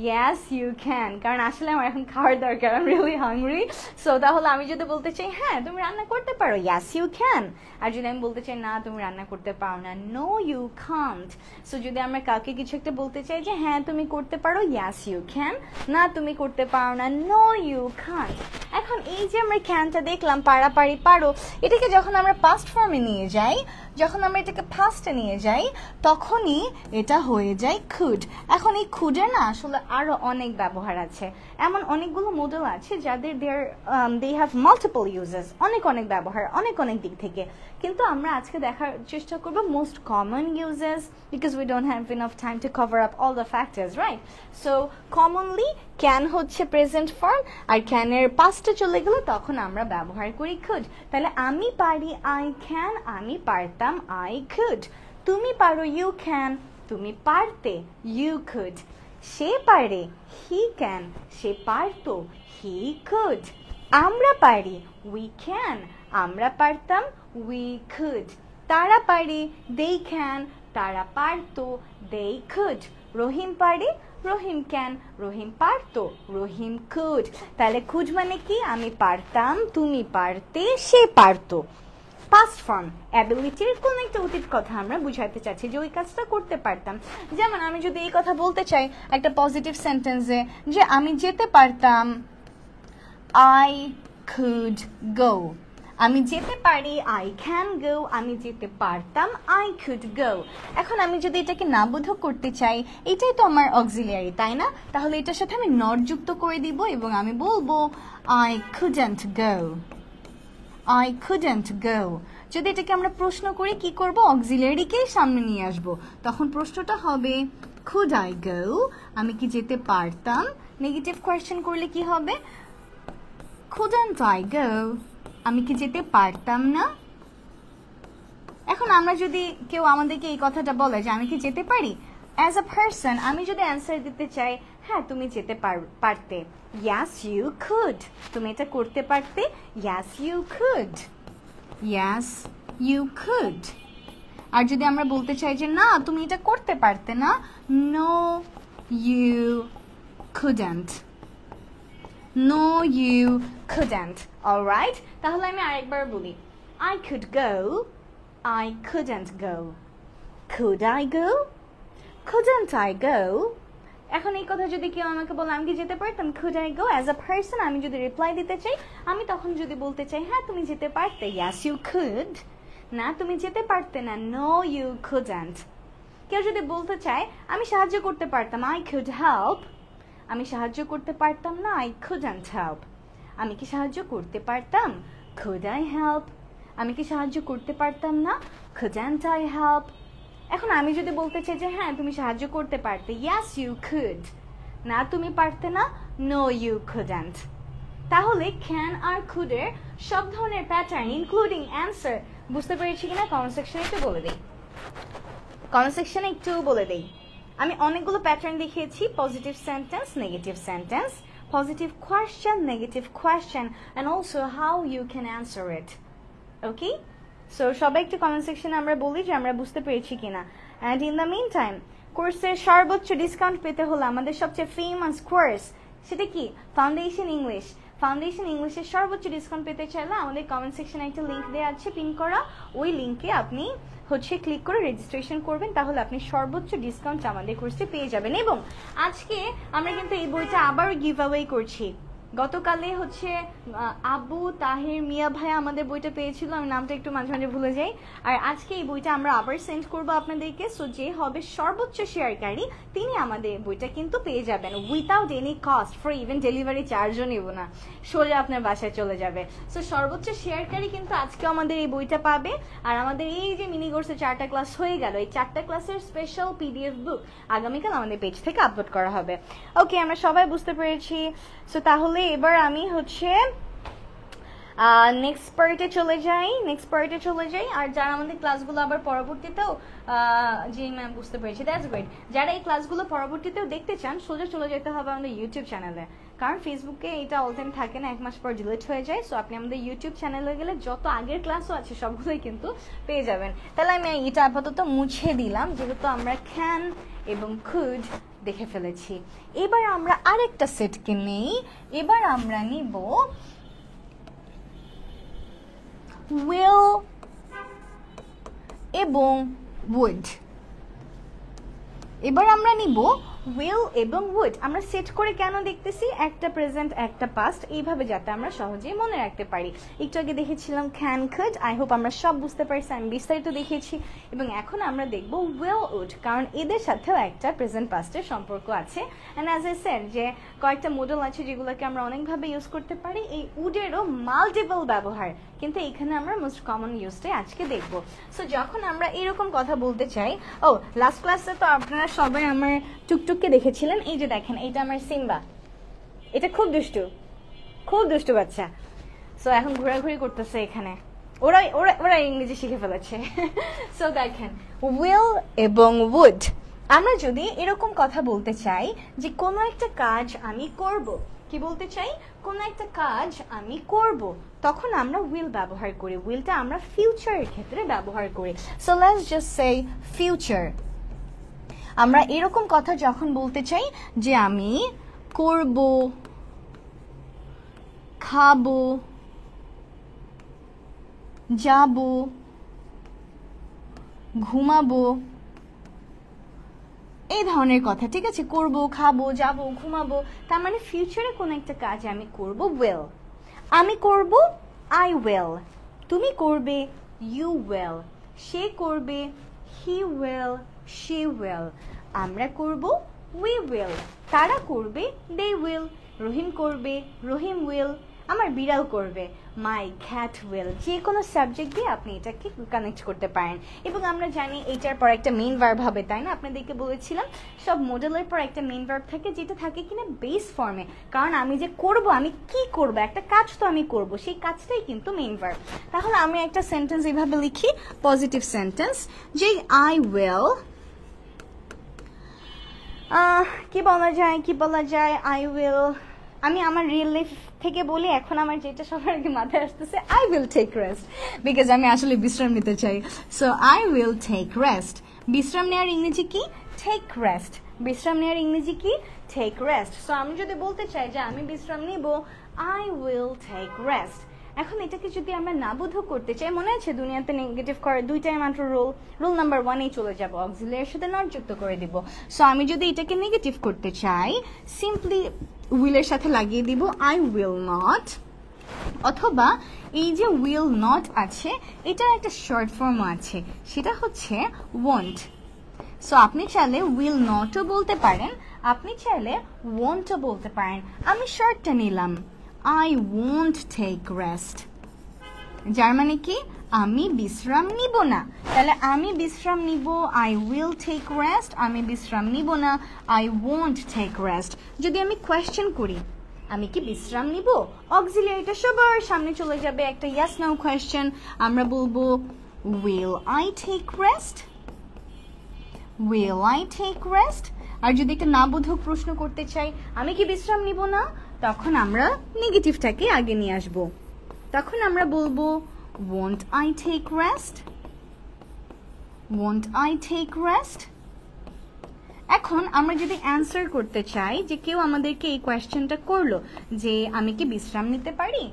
S1: yes you can, কারণ আসলে আমার এখন খাওয়ার দরকার, I'm really hungry। সো তাহলে আমি যদি বলতে চাই হ্যাঁ তুমি রান্না করতে পারো, yes you can। আর যদি আমি বলতে চাই না তুমি রান্না করতে পারো না, no you can't। সো যদি আমরা কাউকে কিছু একটা বলতে চাই যে হ্যাঁ তুমি করতে পারো, yes you can, না তুমি করতে পারো না, no you can't। এখন এই যে আমরা ক্যানটা দেখলাম পারাপারি পারো, এটাকে যখন আমরা পাস্ট ফর্মে নিয়ে যাই, যখন আমরা এটাকে পাস্টে নিয়ে যাই, তখনই এটা হয়ে যায় কুড। এখন এই কুডের না আসলে আরো অনেক ব্যবহার আছে, এমন অনেকগুলো মডেল আছে যাদের দে হ্যাভ মাল্টিপল ইউজেস, অনেক অনেক ব্যবহার অনেক অনেক দিক থেকে। কিন্তু আমরা আজকে দেখার চেষ্টা করব most common uses, because we don't have enough time to cover up all the factors, right? So commonly can হচ্ছে প্রেজেন্ট ফর্ম, আর ক্যানের পাস্টে চলে গেলে তখন আমরা ব্যবহার করি কুড। তাহলে আমি পারি আই ক্যান, আমি পারতাম আই কুড। তুমি পারো ইউ ক্যান, তুমি পারতে ইউ কুড। সে পারে হি ক্যান, সে পারতো হি কুড। আমরা পারি উই ক্যান, আমরা পারতাম উই কুড। তারা পারে দে ক্যান, তারা পারতো দে কুড। রহিম পারে রহিম ক্যান, রহিম পারতো রহিম কুড। তাহলে কুড মানে কি, আমি পারতাম, তুমি পারতে, সে পারতো। পাস্ট ফর্ম অ্যাবিলিটির কোন একটা অতীত কথা আমরা বুঝাতে চাচ্ছি যে ওই কাজটা করতে পারতাম। যেমন আমি যদি এই কথা বলতে চাই একটা পজিটিভ সেন্টেন্সে যে আমি যেতে পারতাম, আই কুড গো। আমি যেতে পারি আই ক্যান গো, আমি যেতে পারতাম আই কুড গো। এখন আমি যদি এটাকে না বোধক করতে চাই, এটাই তো আমার অক্সিলিয়ারি, তাই না? তাহলে এটার সাথে আমি নট যুক্ত করে দিব এবং আমি বলবো I couldn't go, I couldn't go। যদি এটাকে আমরা প্রশ্ন করি কি করব, অক্সিলারিকে সামনে নিয়ে আসব, তখন প্রশ্নটা হবে could I go, আমি কি যেতে পারতাম। নেগেটিভ কোয়েশ্চেন করলে কি হবে, couldn't I go, আমি কি যেতে পারতাম না। এখন আমরা যদি কেউ আমাদেরকে এই কথাটা বলে যে আমি কি যেতে পারি, অ্যাজ আ পারসন আমি যদি অ্যান্সার দিতে চাই হ্যাঁ তুমি যেতে পারতে, yes you could। তুমি এটা করতে পারতে, yes you could, yes you could। আর যদি আমরা বলতে চাই যে না তুমি এটা করতে পারতে না, no you couldn't, no you couldn't। Alright, তাহলে আমি আরেকবার বলি, I could go, I couldn't go, could I go, couldn't I go। এখন এই কথা যদি কেউ আমাকে বলে আমি কি যেতে পারতাম, could I go, as a person আমি যদি রিপ্লাই দিতে চাই, আমি তখন যদি বলতে চাই হ্যাঁ তুমি যেতে পারতে, yes you could, না তুমি যেতে পারতে না, no you couldn't। কেউ যদি বলতে চায় আমি সাহায্য করতে পারতাম, I could help, আমি সাহায্য করতে পারতাম না, I couldn't help। আমি কি সাহায্য করতে পারতাম, could I help, আমি কি সাহায্য করতে পারতাম না, couldn't I help। এখন আমি যদি বলতে চাই যে হ্যাঁ তুমি সাহায্য করতে পারতে, yes you could, না তুমি পারতে না, no you couldn't। তাহলে ক্যান আর could এর সব ধরনের প্যাটার্ন ইনক্লুডিং অ্যান্সার বুঝতে পেরেছি কিনা কমেন্ট সেকশনে একটু বলে দেই, কমেন্ট সেকশনে একটু বলে দেই। আমি অনেকগুলো প্যাটার্ন দেখিয়েছি, positive sentence, negative sentence, positive question, negative question, and also how you can answer it. Okay? So সবাই একটু কমেন্ট সেকশনে আমরা বলি যে আমরা বুঝতে পেরেছি কিনা। And in the meantime, কোর্সের সর্বোচ্চ ডিসকাউন্ট পেতে হলে আমাদের সবচেয়ে ফেমাস কোর্স, সেটা কি? Foundation English. ফাউন্ডেশন ইংলিশের সর্বোচ্চ ডিসকাউন্ট পেতে চাইলে আমাদের কমেন্ট সেকশনে একটা লিঙ্ক দেওয়া আছে পিন করা, ওই লিঙ্কে আপনি ক্লিক করে রেজিস্ট্রেশন করবেন, তাহলে আপনি সর্বোচ্চ ডিসকাউন্ট আমাদের কোর্সে পেয়ে যাবেন। এবং আজকে আমরা কিন্তু এই বইটা আবার গিভ অ্যাওয়ে করছি। গতকালে আবু তাহের মিয়া ভাই আমাদের বইটা পেয়েছিল, আমি নামটা একটু মাঝে মাঝে ভুলে যাই। আর আজকে এই বইটা আমরা আবার সেন্ড করবো আপনাদেরকে। সো যে হবে সর্বোচ্চ শেয়ারকারী তিনি আমাদের বইটা কিন্তু পেয়ে যাবেন without any cost, for even delivery চার্জও নেব না, সোজা আপনার বাসায় চলে যাবে। সো সর্বোচ্চ শেয়ারকারী কিন্তু আজকেও আমাদের এই বইটা পাবে। আর আমাদের এই যে মিনি কোর্সে 4টা ক্লাস হয়ে গেল, এই 4টা ক্লাসের স্পেশাল পিডিএফ বুক আগামীকাল আমাদের পেজ থেকে আপলোড করা হবে। ওকে, আমরা সবাই বুঝতে পেরেছি। সো তাহলে এবার আমি নেক্সট পার্টে চলে যাই। আর যারা আমাদের ক্লাসগুলো আবার পরবর্তীতেও জি ম্যাম বুঝতে পেরেছি, দ্যাটস গ্রেট। যারা এই ক্লাসগুলো পরবর্তীতেও দেখতে চান সোজা চলে যেতে হবে আমাদের ইউটিউব চ্যানেলে, কারণ ফেসবুকে এটা অল টাইম থাকে না, 1 মাস পর ডিলিট হয়ে যায়। সো আপনি আমাদের ইউটিউব চ্যানেলে গেলে যত আগের ক্লাসও আছে সবগুলোই কিন্তু পেয়ে যাবেন। তাহলে আমি এটা আপাতত মুছে দিলাম, যেহেতু আমরা ক্যান এবং কুড দেখে ফেলেছি। এবার আমরা আরেকটা সেটকে নেই, এবার আমরা নিব will এবং would। এবার আমরা নিব will এবং would। আমরা সেট করে কেন দেখতেছি, একটা প্রেজেন্ট একটা পাস্ট, এইভাবে যাতে আমরা সহজেই মনে রাখতে পারি। একটু আগে দেখেছিলাম ক্যান কুড, আই হোপ আমরা সব বুঝতে পারছি, আমি বিস্তারিত দেখিয়েছি। এবং এখন আমরা দেখব will would, কারণ এদের সাথেও একটা প্রেজেন্ট পাস্টের সম্পর্ক আছে। অ্যান্ড অ্যাজ এ সেড যে কয়েকটা মডেল আছে যেগুলোকে আমরা অনেকভাবে ইউজ করতে পারি, এই উডেরও মাল্টিপল ব্যবহার, কিন্তু এখানে আমরা মোস্ট কমন ইউজটাই আজকে দেখব। সো যখন আমরা এরকম কথা বলতে চাই, লাস্ট ক্লাসে তো আপনারা সবাই আমার টুকটুককে দেখেছিলেন, এই যে দেখেন এটা আমার সিম্বা, এটা খুব দুষ্টু বাচ্চা। সো এখন ঘোরাঘুরি করতেছে এখানে, ওরা ইংরেজি শিখে ফেলেছে। সো দেখেন will এবং would, আমরা যদি এরকম কথা বলতে চাই যে কোনো একটা কাজ আমি করব, কি বলতে চাই, কোনো একটা কাজ আমি করব, তখন আমরা will ব্যবহার করি। willটা আমরা ফিউচারের ক্ষেত্রে ব্যবহার করি। So let's just say future. আমরা এরকম কথা যখন বলতে চাই যে আমি করব, খাবো, যাব, ঘুমাবো, এই ধরনের কথা, ঠিক আছে? করব, খাবো, যাব, ঘুমাবো, তার মানে ফিউচারে কোন একটা কাজ আমি করব will। আমি করব I will, তুমি করবে you will, সে করবে he will, she will, আমরা করব we will, তারা করবে they will, রহিম করবে রহিম will, আমার বিড়াল করবে মাই ক্যাট উইল। যে কোনো সাবজেক্ট দিয়ে আপনি এটাকে কানেক্ট করতে পারেন। এবং আমরা জানি এটার পর একটা মেইন ভার্ব হবে, তাই না? আপনাদেরকে বলেছিলাম সব মডেলের পর একটা মেইন ভার্ব থাকে, যেটা থাকে কিনা বেস ফর্মে, কারণ আমি যে করব, আমি কি করব, একটা কাজ তো আমি করব, সেই কাজটাই কিন্তু মেইন ভার্ব। তাহলে আমি একটা সেন্টেন্স এইভাবে লিখি, পজিটিভ সেন্টেন্স, যে আই উইল, কি বলা যায় আই উইল, আমি আমার রিয়েল লাইফ থেকে বলি, এখন আমার যেটা সবার আগে মাথায় আসতেছে, I will take rest, because আমি আসলে বিশ্রাম নিতে চাই। So I will take rest. বিশ্রাম নেওয়ার ইংরেজি কি? Take rest. বিশ্রাম নেওয়ার ইংরেজি কি? Take rest. সো আমি যদি বলতে চাই যে আমি বিশ্রাম নিব, আই উইল টেক রেস্ট। এখন এটাকে যদি আমরা নাবোধ করতে চাই, মনে আছে দুনিয়াতে নেগেটিভ করার দুইটাই মাত্র রুল নাম্বার 1-এই চলে যাব, অক্সিলিয়ারির সাথে নট যুক্ত করে দিব। সো আমি যদি এটাকে নেগেটিভ করতে চাই, সিম্পলি উইলের সাথে লাগিয়ে দিব আই উইল নট, অথবা এই যে উইল নট আছে এটার একটা শর্ট ফর্ম আছে, সেটা হচ্ছে ওয়ন্ট। সো আপনি চাইলে উইল নটও বলতে পারেন, আপনি চাইলে ওয়ন্টও বলতে পারেন। আমি শর্টটা নিলাম, I won't take rest, যার মানে কি আমি বিশ্রাম নিব না। তাহলে আমি বিশ্রাম নিব I will take rest, আমি বিশ্রাম নিব না I won't take rest। যদি আমি কোয়েশ্চেন করি আমি কি বিশ্রাম নিব, অক্সিলিয়ারিটা সবার সামনে চলে যাবে, একটা yes no কোয়েশ্চেন। আমরা বলবো will I take rest, will I take rest? আর যদি একটা না বোধক প্রশ্ন করতে চাই আমি কি বিশ্রাম নিব না, তখন আমরা নেগেটিভটাকে আগে নিয়ে আসব। তখন আমরা বলবো won't I take rest? won't I take rest? এখন আমরা যদি অ্যানসার করতে চাই যে কেউ আমাদেরকে এই কোয়েশ্চেনটা করলো যে আমি কি বিশ্রাম নিতে পারি,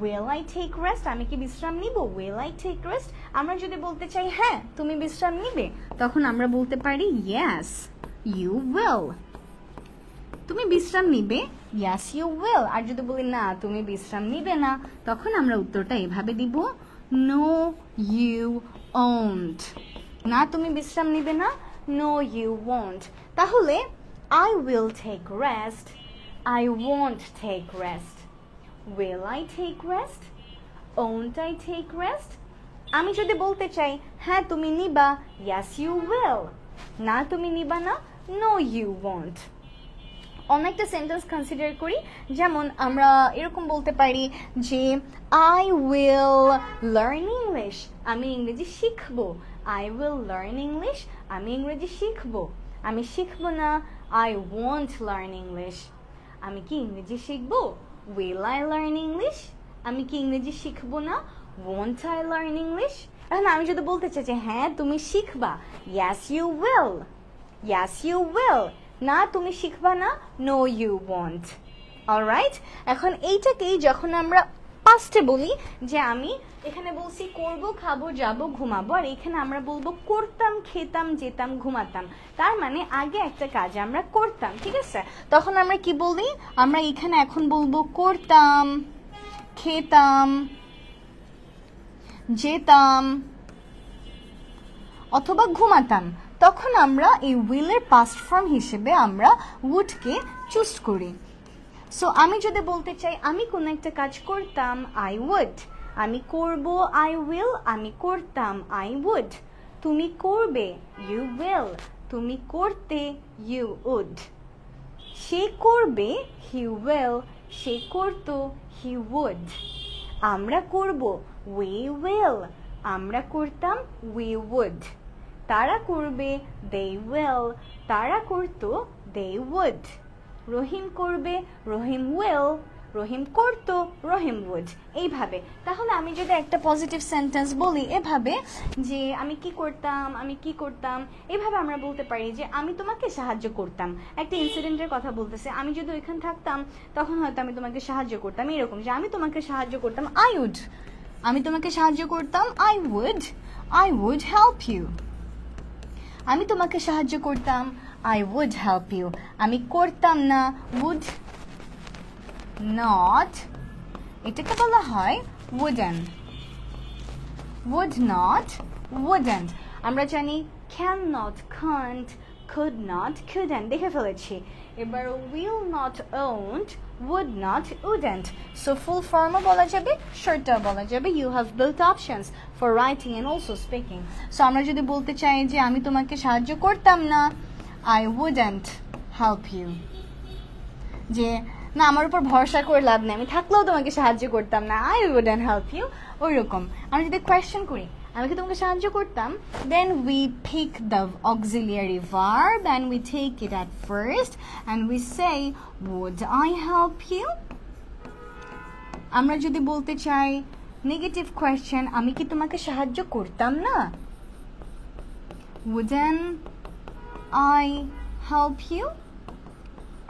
S1: will I take rest? আমি কি বিশ্রাম নিব, will I take rest? আমরা যদি বলতে চাই হ্যাঁ তুমি বিশ্রাম নিবে, তখন আমরা বলতে পারি yes you will. তুমি বিশ্রাম নিবে, yes you will. আর যদি বলি না তুমি বিশ্রাম নিবে না, তখন আমরা উত্তরটা এভাবে দিব no you won't. না তুমি বিশ্রাম নিবে না, no you won't. তাহলে I will take rest, I won't take rest. Will I take rest? Won't I take rest? আমি যদি বলতে চাই হ্যাঁ তুমি নিবা, yes you will. না তুমি নিবা না, no you won't. অনেকটা সেন্টেন্স কনসিডার করি, যেমন আমরা এরকম বলতে পারি যে I will learn English. আমি ইংরেজি শিখবো। I will learn English. আমি ইংরেজি শিখবো। আমি শিখবো না, I won't learn English. আমি কি ইংরেজি শিখবো? Will I learn English? আমি কি ইংরেজি শিখবো না, won't I learn English? এখন আমি যদি বলতে চাই যে হ্যাঁ তুমি শিখবা, yes you will. Yes you will. না তুমি শিখবা না, no you won't. অলরাইট, এখন এইটাকেই যখন আমরা পাস্টে বলি যে আমি এখানে বলছি করব, খাবো, যাব, ঘুমাবো, আর এখানে আমরা বলবো করতাম, খেতাম, যেতাম, ঘুমাতাম। তার মানে আগে একটা কাজ আমরা করতাম, ঠিক আছে? তখন আমরা কি বলি, আমরা এখানে এখন বলবো করতাম, খেতাম, যেতাম অথবা ঘুমাতাম। তখন আমরা এই উইলের পাস্ট ফর্ম হিসেবে আমরা উডকে চুজ করি। সো আমি যদি বলতে চাই আমি কোন একটা কাজ করতাম, আই উড। আমি করব, আই উইল। আমি করতাম, আই উড। তুমি করবে, ইউ উইল। তুমি করতে, ইউ উড। সে করবে, হি উইল। সে করতো, হি উড। আমরা করব, উই উইল। আমরা করতাম, উই উড। তারা করবে, they will. তারা করতো, they would. রহিম করবে, রহিম will. রহিম করতো, রহিম would. এইভাবে। তাহলে আমি যদি একটা পজিটিভ সেন্টেন্স বলি এভাবে যে আমি কি করতাম, আমি কি করতাম, এভাবে আমরা বলতে পারি যে আমি তোমাকে সাহায্য করতাম। একটা ইনসিডেন্টের কথা বলতেছে, আমি যদি ওইখানে থাকতাম তখন হয়তো আমি তোমাকে সাহায্য করতাম। এরকম যে আমি তোমাকে সাহায্য করতাম, I would. আমি তোমাকে সাহায্য করতাম, I would help you. আমি তোমাকে সাহায্য করতাম, I would help you. আমি করতাম না, would not. এটাকে বলা হয় wouldn't. Would not, wouldn't. আমরা জানি cannot, can't, could not, couldn't. দেখে ফেলেছি। এবার will not, won't, would not, wouldn't. So full form বলা যাবে, shortও বলা যাবে. You have both options for writing and also speaking. So আমরা যদি বলতে চাই যে আমি তোমাকে সাহায্য করতাম না, I wouldn't help you. যে না আমার উপর ভরসা করে লাভ নেই, আমি থাকলেও তোমাকে সাহায্য করতাম না, I wouldn't help you. ওইরকম আমরা যদি কোয়েশ্চেন করি আমি কি তোমাকে সাহায্য করতাম, then we pick the auxiliary verb and we take it at first and we say would I help you. আমরা যদি বলতে চাই নেগেটিভ কোয়েশ্চেন আমি কি তোমাকে সাহায্য করতাম না, wouldn't I help you.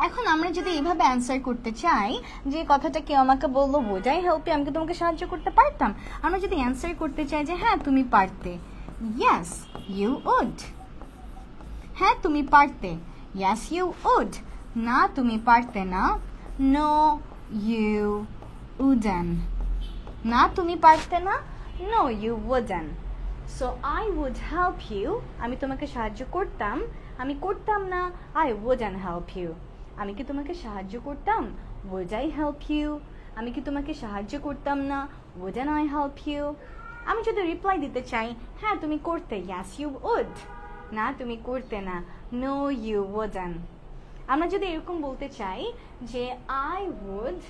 S1: এখন আমরা যদি এইভাবে অ্যান্সার করতে চাই যে কথাটা কেউ আমাকে বললো would I help you, আমি কি তোমাকে সাহায্য করতে পারতাম, আমরা যদি অ্যান্সার করতে চাই যে হ্যাঁ তুমি পারতে, yes you would. হ্যাঁ তুমি পারতে, yes you would. না তুমি পারতে না, no you wouldn't. না তুমি পারতে না, no you wouldn't. So I would help you. আমি তোমাকে সাহায্য করতাম, আমি করতাম না, I wouldn't help you. আমি কি তোমাকে সাহায্য করতাম, would I help you. আমি কি তোমাকে সাহায্য করতাম না, wouldn't I help you. আমি যদি রিপ্লাই দিতে চাই হ্যাঁ তুমি করতে, yes you would. না তুমি করতে না, no you wouldn't. আমরা যদি এরকম বলতে চাই যে I would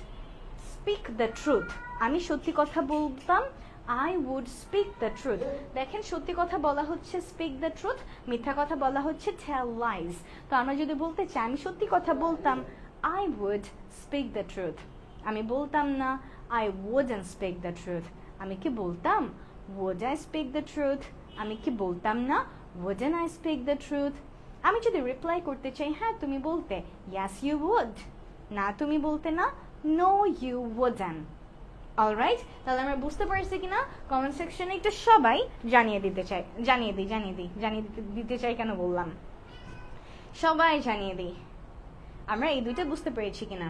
S1: speak the truth. আমি সত্যি কথা বলতাম, I would speak the truth. দেখেন সত্যি কথা বলা হচ্ছে speak the truth, মিথ্যা কথা বলা হচ্ছে tell lies. তো আমরা যদি বলতে চাই আমি সত্যি কথা বলতাম I would speak the truth. আমি বলতাম না I wouldn't speak the truth. আমি কি বলতাম would I speak the truth? আমি কি বলতাম না wouldn't I speak the truth? আমি যদি রিপ্লাই করতে চাই হ্যাঁ তুমি বলতে yes you would, না তুমি বলতে না no you wouldn't. অলরাইট, তাহলে আমরা বুঝতে পারছি কিনা কমেন্ট সেকশনে একটু সবাই জানিয়ে দিতে চাই কেন বললাম সবাই জানিয়ে দিই আমরা এই দুইটা বুঝতে পেরেছি কিনা।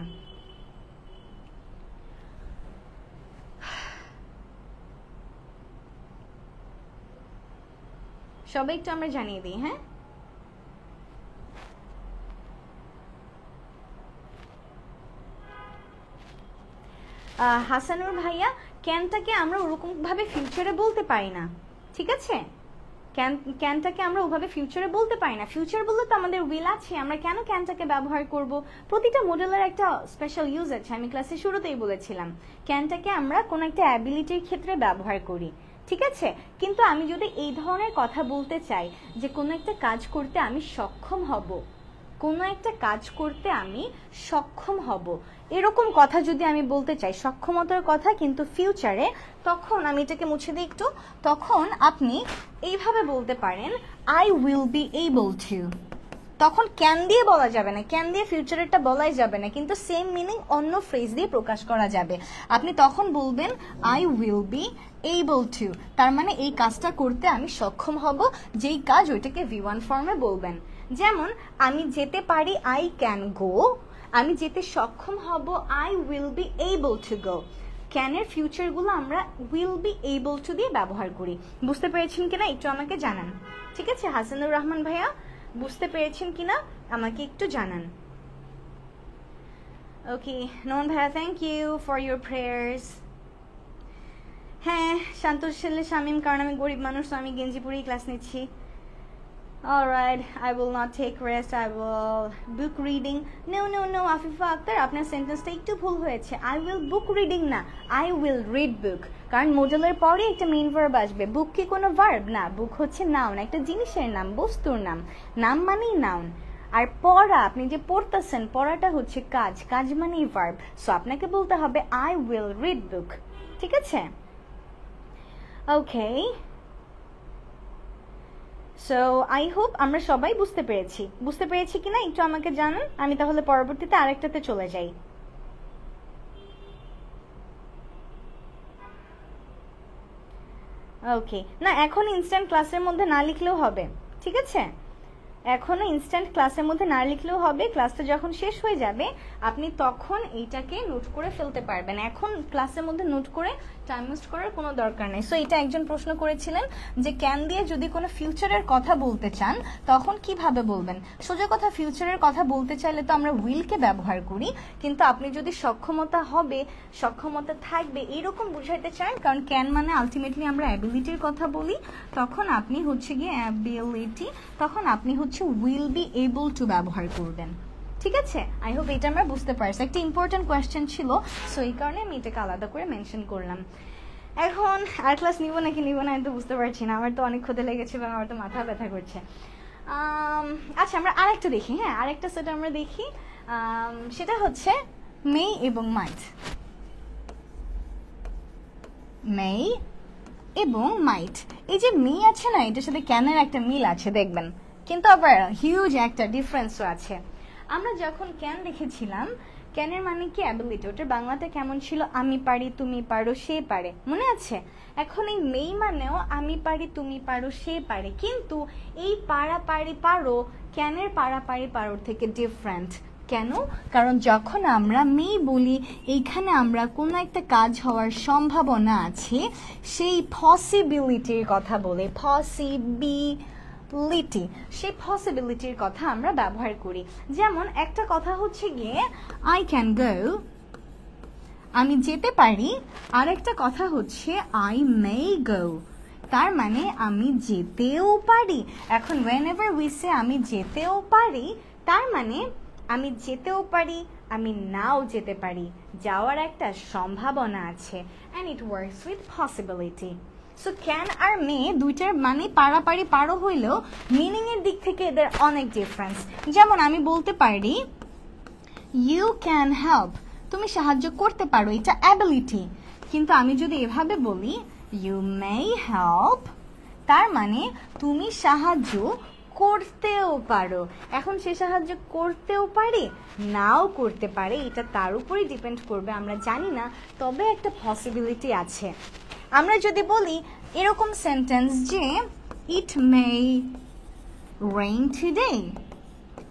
S1: সবাই একটু আমরা জানিয়ে দিই। হ্যাঁ, হাসানুর ভাইয়া ক্যানটাকে আমরা ওরকম ভাবে ফিউচারে বলতে পারি না, ঠিক আছে? ক্যানটাকে আমরা ওভাবে ফিউচারে বলতে পারি না। ফিউচার বললে তো আমাদের উইল আছে, আমরা কেন ক্যানটাকে ব্যবহার করব? প্রতিটা মডেলের একটা স্পেশাল ইউজ আছে, আমি ক্লাসে শুরুতেই বলেছিলাম ক্যানটাকে আমরা কোনো একটা অ্যাবিলিটির ক্ষেত্রে ব্যবহার করি, ঠিক আছে? কিন্তু আমি যদি এই ধরনের কথা বলতে চাই যে কোনো একটা কাজ করতে আমি সক্ষম হব, কোনো একটা কাজ করতে আমি সক্ষম হব, এরকম কথা যদি আমি বলতে চাই সক্ষমতার কথা কিন্তু ফিউচারে, তখন আমি এটাকে মুছে দিই একটু, তখন আপনি এইভাবে বলতে পারেন I will be able two. তখন ক্যান দিয়ে বলা যাবে না, ক্যান দিয়ে ফিউচারেরটা বলাই যাবে না, কিন্তু সেম মিনিং অন্য ফ্রেজ দিয়ে প্রকাশ করা যাবে। আপনি তখন বলবেন I will be able two, তার মানে এই কাজটা করতে আমি সক্ষম হব, যেই কাজ ওইটাকে V1 ফর্মে বলবেন। যেমন আমি যেতে পারি আই ক্যান গো, আমি যেতে সক্ষম হব I will be able to go. ক্যানের ফিউচারগুলো আমরা উইল বি এবল টু দিয়ে ব্যবহার করি। বুঝতে পেরেছেন কিনা একটু আমাকে জানান, ঠিক আছে? হাসানুর রহমান ভাইয়া বুঝতে পেরেছেন কিনা আমাকে একটু জানান। ওকে নোমান ভাইয়া, thank you for your prayers. হ্যাঁ, শান্তশীল শামীম, কারণ আমি গরিব মানুষ তো আমি গেঞ্জি পরেই ক্লাস নিচ্ছি। Alright, I will not take rest, I will book reading. No, Afifa Akter, আপনার সেন্টেন্সটা একটু ভুল হয়েছে। I will book reading না, I will read book, কারণ মডেলের পরে একটা মেইন ভার্ব আসবে। বুক কি কোনো ভার্ব না, বুক হচ্ছে নাউন, একটা জিনিসের নাম, বস্তুর নাম, নাম মানেই নাউন। আর পড়া, আপনি যে পড়তেছেন পড়াটা হচ্ছে কাজ, কাজ মানেই ভার্ব। সো আপনাকে বলতে হবে I will read book, ঠিক আছে? ওকে, সো আই হোপ আমরা সবাই বুঝতে পেরেছি কিনা একটু আমাকে জানান, আমি তাহলে পরবর্তীতে আরেকটাতে চলে যাই। ওকে, না এখন ইনস্ট্যান্ট ক্লাসের মধ্যে না লিখলেও হবে, ঠিক আছে? এখনো ইনস্ট্যান্ট ক্লাসের মধ্যে না লিখলেও হবে, ক্লাসটা যখন শেষ হয়ে যাবে আপনি তখন এইটাকে নোট করে ফেলতে পারবেন। এখন ক্লাসের মধ্যে নোট করে টাইম ওয়েস্ট করার কোনো দরকার নেই। সো এটা একজন প্রশ্ন করেছিলেন যে ক্যান দিয়ে যদি কোনো ফিউচারের কথা বলতে চান তখন কিভাবে বলবেন। সোজা কথা, ফিউচারের কথা বলতে চাইলে তো আমরা উইলকে ব্যবহার করি, কিন্তু আপনি যদি সক্ষমতা হবে, সক্ষমতা থাকবে এরকম বুঝাইতে চান, কারণ ক্যান মানে আলটিমেটলি আমরা অ্যাবিলিটির কথা বলি, তখন আপনি হচ্ছে গিয়ে অ্যাবিলিটি, তখন আপনি হচ্ছে উইল বি এবল টু ব্যবহার করবেন, ঠিক আছে? আই হোপ এটা আমরা বুঝতে পারছি। একটা ইম্পর্টেন্ট কোয়েশ্চেন ছিল, সো এই কারণে আমি এটাকে আলাদা করে মেনশন করলাম। এখন আর ক্লাস নিব নাকি নিব না আমি তো বুঝতে পারছি না, আমার তো অনেক ক্ষুধা লেগেছে এবং আমার তো মাথা ব্যথা করছে। আচ্ছা আমরা আরেকটা দেখি, হ্যাঁ আরেকটা সেট আমরা দেখি, সেটা হচ্ছে মে এবং মাইট। মে এবং মাইট, এই যে মে আছে না, এটার সাথে ক্যানের একটা মিল আছে দেখবেন, কিন্তু আবার হিউজ একটা ডিফারেন্সও আছে। আমরা যখন ক্যান দেখেছিলাম, ক্যানের মানে কি অ্যাবিলিটি, ওটার বাংলাটা কেমন ছিল? আমি পারি, তুমি পারো, সে পারে, মনে আছে? এখন এই মেই মানেও আমি পারি, তুমি পারো, সে পারে, কিন্তু এই পারা পারি পারো ক্যানের পারা পারি পারোর থেকে ডিফারেন্ট। কেন? কারণ যখন আমরা মেই বলি এইখানে আমরা কোনো একটা কাজ হওয়ার সম্ভাবনা আছে সেই পসিবিলিটির কথা বলি, সেই পসিবিলিটির কথা আমরা ব্যবহার করি। যেমন একটা কথা হচ্ছে গিয়ে আই ক্যান গো, আমি যেতে পারি, আর একটা কথা হচ্ছে আই মে গো, তার মানে আমি যেতেও পারি। এখন whenever we say আমি যেতেও পারি, তার মানে আমি যেতেও পারি, আমি নাও যেতে পারি, যাওয়ার একটা সম্ভাবনা আছে। And it works with possibility. So can আর মে দুইটার মানে পারাপারি পারো হইলেও মিনিংয়ের দিক থেকে এদের অনেক ডিফারেন্স। যেমন আমি বলতে পারি ইউ ক্যান হেল্প, তুমি সাহায্য করতে পারো, এটা অ্যাবিলিটি। কিন্তু আমি যদি এভাবে বলি ইউ মে হেল্প, তার মানে তুমি সাহায্য করতেও পারো। এখন সে সাহায্য করতেও পারে, নাও করতে পারে, এটা তার উপরই ডিপেন্ড করবে, আমরা জানি না, তবে একটা পসিবিলিটি আছে। আমরা যদি বলি এরকম সেন্টেন্স যে ইট মে রেইন টুডে,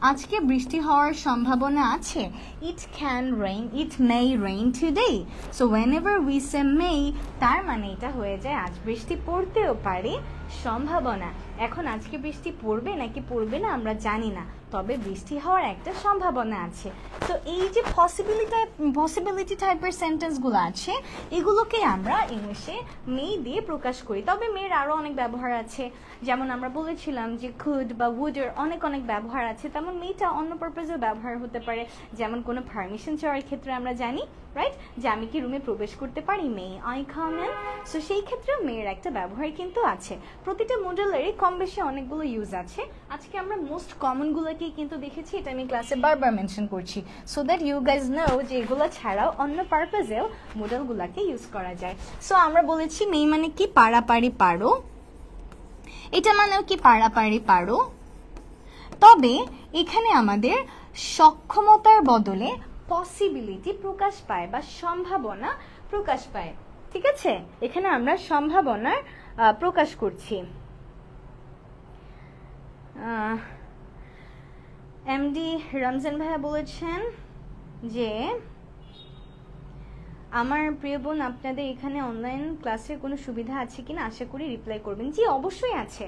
S1: আজকে বৃষ্টি হওয়ার সম্ভাবনা আছে। It can rain, it may rain today. So whenever we say may, তার মানে এটা হয়ে যায় আজ বৃষ্টি পড়তেও পারে, সম্ভাবনা। এখন আজকে বৃষ্টি পড়বে নাকি পড়বে না আমরা জানি না, তবে বৃষ্টি হওয়ার একটা সম্ভাবনা আছে। তো এই যে পসিবিলিটি টাইপের সেন্টেন্সগুলো আছে, এগুলোকে আমরা ইংলিশে মে দিয়ে প্রকাশ করি। তবে মেয়ের আরও অনেক ব্যবহার আছে, যেমন আমরা বলেছিলাম যে কুড বা উডের অনেক অনেক ব্যবহার আছে, তেমন মেয়েটা অন্য পারপাজেও ব্যবহার হতে পারে। যেমন কোনো পারমিশন চাওয়ার ক্ষেত্রে আমরা জানি রাইট যে আমি কি রুমে প্রবেশ করতে পারি, may I come in. So সেই ক্ষেত্রেও মেয়ের একটা ব্যবহার কিন্তু আছে। প্রতিটা মডেলেরই কম বেশি অনেকগুলো ইউজ আছে। আজকে আমরা মোস্ট কমনগুলোকেই কিন্তু দেখেছি, এটা আমি ক্লাসে বারবার মেনশন করছি, so that you guys know যে এগুলো ছাড়াও অন্য পারপাজেও মডেলগুলোকে ইউজ করা যায়। সো আমরা বলেছি মে মানে কি পারাপারি পারো, এটা মানেও কি পারাপারি পারো, তবে এখানে আমাদের সক্ষমতার বদলে পসিবিলিটি প্রকাশ পায় বা সম্ভাবনা প্রকাশ পায়। ঠিক আছে, এখানে আমরা সম্ভাবনার প্রকাশ করছি। এমডি রমজান ভাইয়া বলেছেন যে আমার প্রিয় বোন, আপনাদের এখানে অনলাইন ক্লাসের কোনো সুবিধা আছে কিনা, আশা করি রিপ্লাই করবেন। জি অবশ্যই আছে,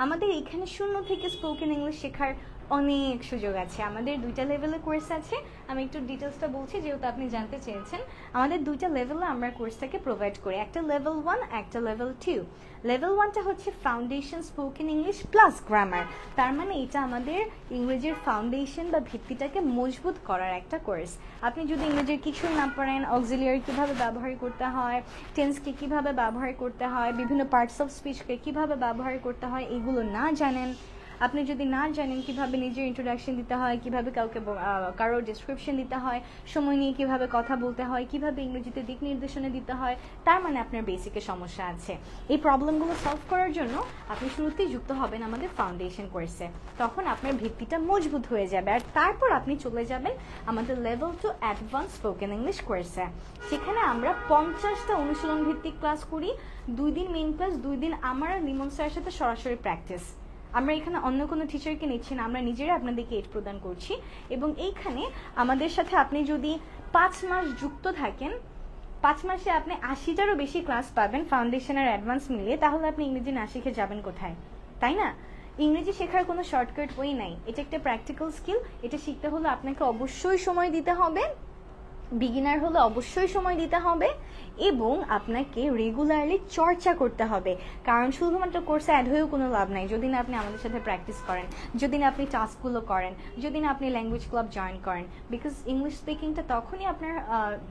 S1: আমাদের এখানে 0 থেকে স্পোকেন ইংলিশ শেখার অনেক সুযোগ আছে। আমাদের 2টা লেভেলের কোর্স আছে, আমি একটু ডিটেলসটা বলছি যেহেতু আপনি জানতে চেয়েছেন। আমাদের 2টা লেভেলে আমরা কোর্সটাকে প্রোভাইড করি, একটা লেভেল 1, একটা লেভেল 2। লেভেল 1টা হচ্ছে foundation spoken English plus grammar, তার মানে এটা আমাদের ইংরেজির ফাউন্ডেশন বা ভিত্তিটাকে মজবুত করার একটা কোর্স। আপনি যদি ইংরেজির কিছুই না পারেন, অক্সিলিয়ারি কিভাবে ব্যবহার করতে হয়, টেন্সকে কিভাবে ব্যবহার করতে হয়, বিভিন্ন পার্টস অফ স্পিচকে কিভাবে ব্যবহার করতে হয়, এগুলো না জানেন, আপনি যদি না জানেন কিভাবে নিজের ইন্ট্রোডাকশন দিতে হয়, কিভাবে কারো ডেসক্রিপশন দিতে হয়, সময় নিয়ে কিভাবে কথা বলতে হয়, কিভাবে ইংরেজিতে দিক নির্দেশনা দিতে হয়, তার মানে আপনার বেসিকে সমস্যা আছে। এই প্রবলেমগুলো সলভ করার জন্য আপনি শুরুতেই যুক্ত হবেন আমাদের ফাউন্ডেশন কোর্সে, তখন আপনার ভিত্তিটা মজবুত হয়ে যাবে। আর তারপর আপনি চলে যাবেন আমাদের লেভেল 2 অ্যাডভান্স স্পোকেন ইংলিশ কোর্সে। সেখানে আমরা 50টা অনুশীলন ভিত্তিক ক্লাস করি, 2 দিন মেইন ক্লাস, 2 দিন আমার আর লিমন স্যারের সাথে সরাসরি প্র্যাকটিস। আমরা এখানে অন্য কোনো টিচারকে নিচ্ছি না, আমরা নিজেরা আপনাদেরকে এড প্রদান করছি। এবং এইখানে আমাদের সাথে আপনি যদি 5 মাস যুক্ত থাকেন, 5 মাসে আপনি 80টারও বেশি ক্লাস পাবেন ফাউন্ডেশন আর অ্যাডভান্স মিলিয়ে, তাহলে আপনি ইংরেজি না শিখে যাবেন কোথায়, তাই না? ইংরেজি শেখার কোনো শর্টকাট ওয়ে নাই, এটা একটা প্র্যাকটিক্যাল স্কিল। এটা শিখতে হলে আপনাকে অবশ্যই সময় দিতে হবে, বিগিনার হলে অবশ্যই সময় দিতে হবে, এবং আপনাকে রেগুলারলি চর্চা করতে হবে। কারণ শুধুমাত্র কোর্সে অ্যাড হয়েও কোনো লাভ নাই যদি না আপনি আমাদের সাথে প্র্যাকটিস করেন, যদি না আপনি টাস্কগুলো করেন, যদি না আপনি ল্যাঙ্গুয়েজ ক্লাব জয়েন করেন। বিকজ ইংলিশ স্পিকিংটা তখনই আপনার